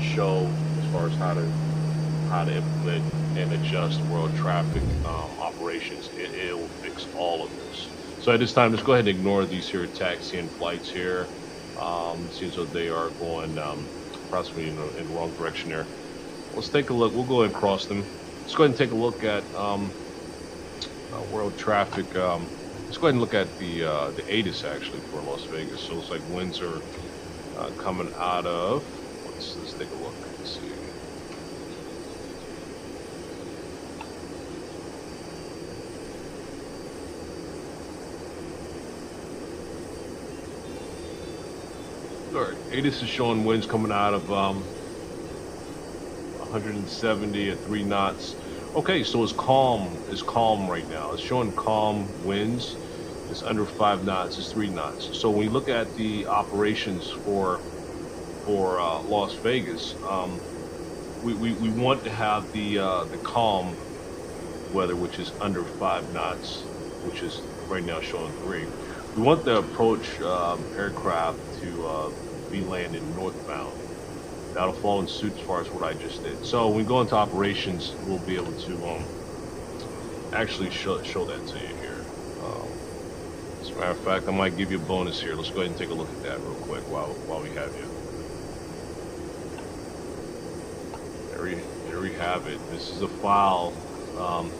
show as far as how to implement and adjust world traffic operations. It will fix all of this. So at this time, just go ahead and ignore these here taxiing flights here. Seems like they are going approximately in the wrong direction there. Let's take a look. We'll go ahead and cross them. Let's go ahead and take a look at world traffic. Let's go ahead and look at the ATIS actually for Las Vegas. So it's like winds are coming out of. Let's take a look. Let's see. this is showing winds coming out of 170 at 3 knots. Okay, so it's calm. It's calm right now. It's showing calm winds. It's under 5 knots. It's 3 knots. So when we look at the operations for Las Vegas, we want to have the calm weather, which is under 5 knots, which is right now showing 3. We want the approach aircraft to be landing northbound. That'll fall in suit as far as what I just did. So when we go into operations, we'll be able to actually show that to you here. As a matter of fact, I might give you a bonus here. Let's go ahead and take a look at that real quick while we have you. There we have it. This is a file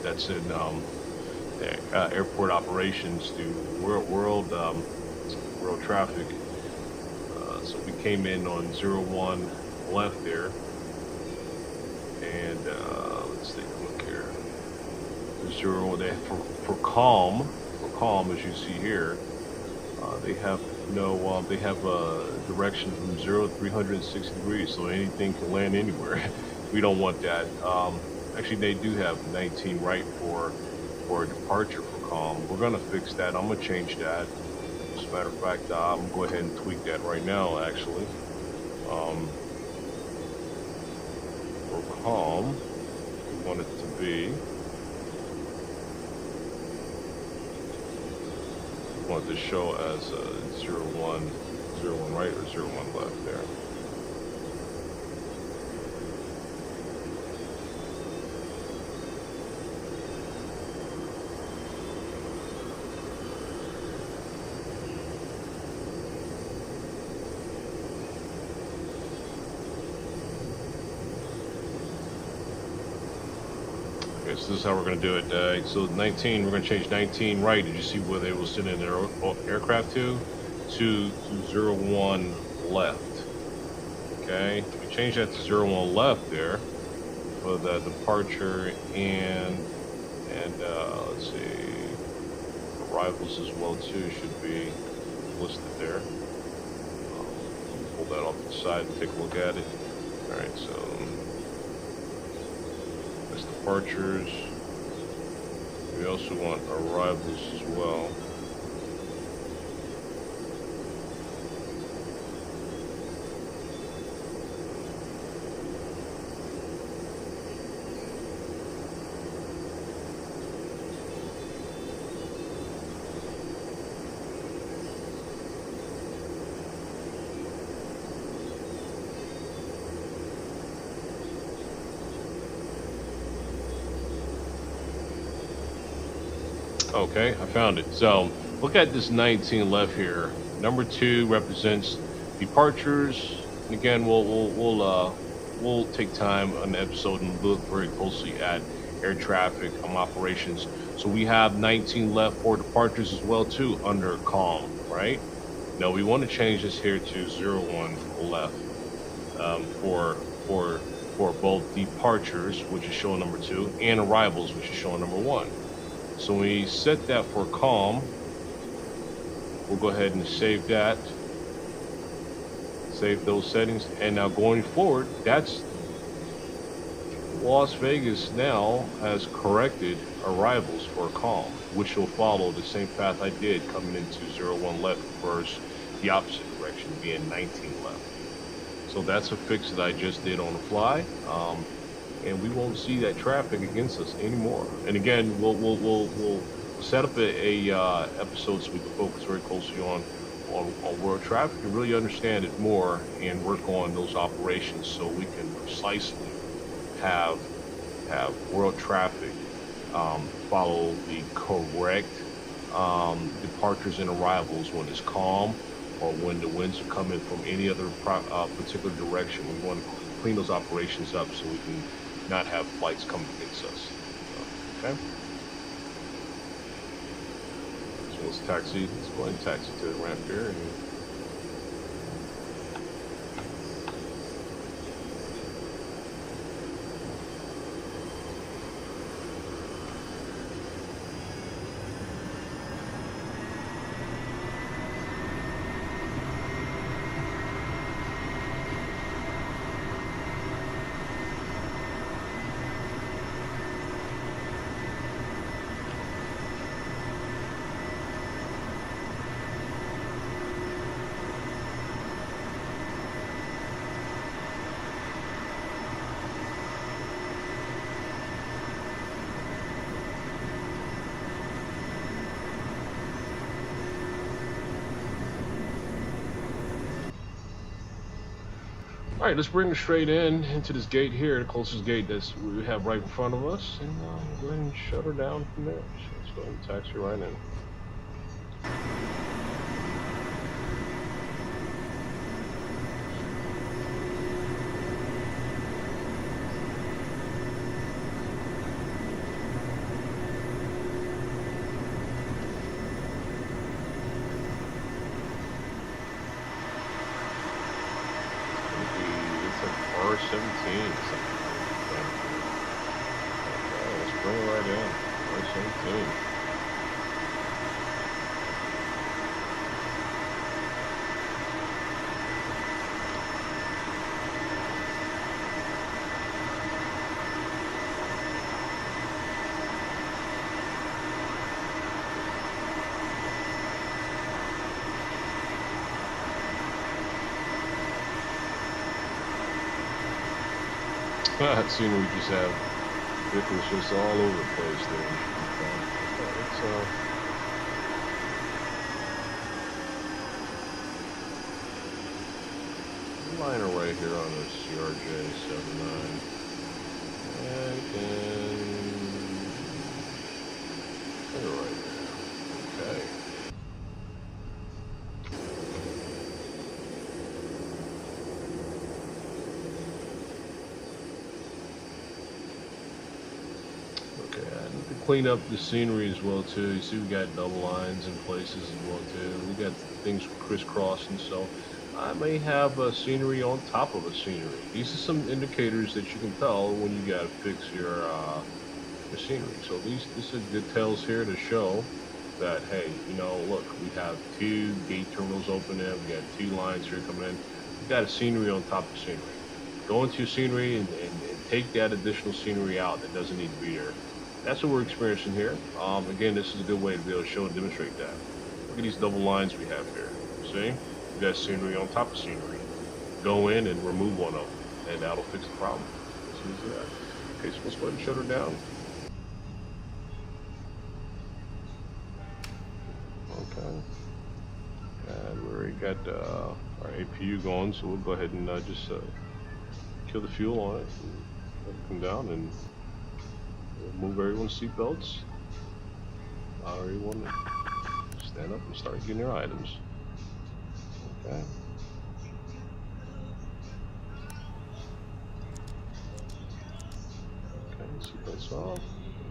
that's in airport operations to world traffic. So we came in on 01 left there, and let's take a look here. For calm, as you see here, they have no they have a direction from 0 to 360 degrees, so anything can land anywhere. We don't want that. Actually, they do have 19 right for a departure for calm. We're gonna fix that. I'm gonna change that. As a matter of fact, I'm gonna go ahead and tweak that right now, actually. For calm, we want it to be, we want it to show as 01 right or 01 left there. Okay, so this is how we're going to do it. So 19, we're going to change 19 right. Did you see where they will send in their aircraft to 01 left. Okay, we change that to 01 left there for the departure and let's see, arrivals as well too should be listed there. Pull that off to the side and take a look at it. All right, so that's departures. We also want arrivals as well. Okay, I found it. So look at this 19 left here. Number 2 represents departures. And again, we'll take time on the episode and look very closely at air traffic operations. So we have 19 left for departures as well too under calm, right? Now we want to change this here to 01 left for both departures, which is showing number 2, and arrivals, which is showing number 1. So when we set that for calm, we'll go ahead and save that. Save those settings. And now going forward, that's Las Vegas now has corrected arrivals for calm, which will follow the same path I did coming into 01 left versus the opposite direction being 19 left. So that's a fix that I just did on the fly. And we won't see that traffic against us anymore. And again, we'll set up a episode so we can focus very closely on world traffic and really understand it more and work on those operations so we can precisely have world traffic follow the correct departures and arrivals when it's calm or when the winds are coming from any other particular direction. We want to clean those operations up so we can not have flights coming against us. Okay? So let's taxi. Let's go ahead and taxi to the ramp here. And All right, let's bring it straight into this gate here, the closest gate that we have right in front of us, and we'll go ahead and shut her down from there. So let's go ahead and taxi right in. R17 something. Okay, let's bring it right in. R17. That scenery we just have vehicles just all over the place there. Okay, let's liner right here on this CRJ-79. And then put it right there. Okay. Clean up the scenery as well too. You see we got double lines in places as well too. We got things crisscrossing, so I may have a scenery on top of a scenery. These are some indicators that you can tell when you got to fix your scenery. So these are details here to show that, hey, you know, look, we have 2 gate terminals open there. We got 2 lines here coming in. We got a scenery on top of scenery. Go into your scenery and take that additional scenery out that doesn't need to be there. That's what we're experiencing here. Again, this is a good way to be able to show and demonstrate that. Look at these double lines we have here. See? We got scenery on top of scenery. Go in and remove one of them, and that'll fix the problem. As soon as that. Okay, so let's go ahead and shut her down. Okay. And we already got our APU going, so we'll go ahead and just kill the fuel on it and let it come down and remove everyone's seatbelts. Everyone stand up and start getting their items. Okay. Okay, seatbelts off.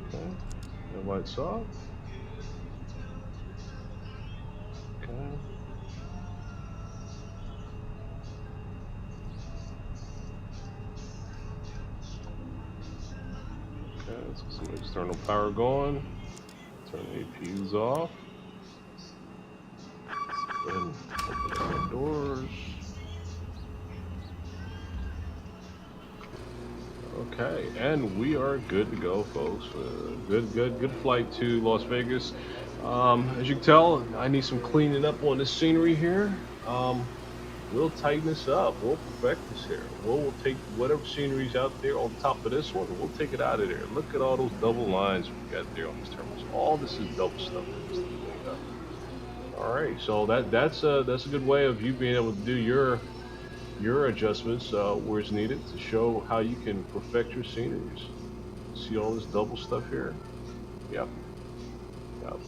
Okay. The lights off. Okay. Okay, let's get some external power going. Turn the APUs off. Go ahead and open up the doors. Okay, and we are good to go, folks. Good flight to Las Vegas. As you can tell, I need some cleaning up on this scenery here. We'll tighten this up. We'll perfect this here. We'll take whatever scenery's out there on top of this one, and we'll take it out of there. Look at all those double lines we got there on these terminals. All this is double stuff. All right, so that's a good way of you being able to do your adjustments where it's needed to show how you can perfect your sceneries. See all this double stuff here? Yep.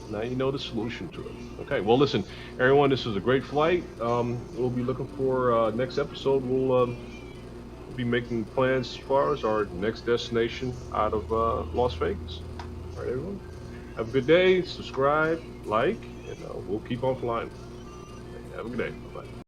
Now you know the solution to it. Okay, well listen, everyone, this was a great flight. We'll be looking for next episode. We'll be making plans as far as our next destination out of Las Vegas. All right, everyone, have a good day. Subscribe, like, and we'll keep on flying. Have a good day. Bye-bye.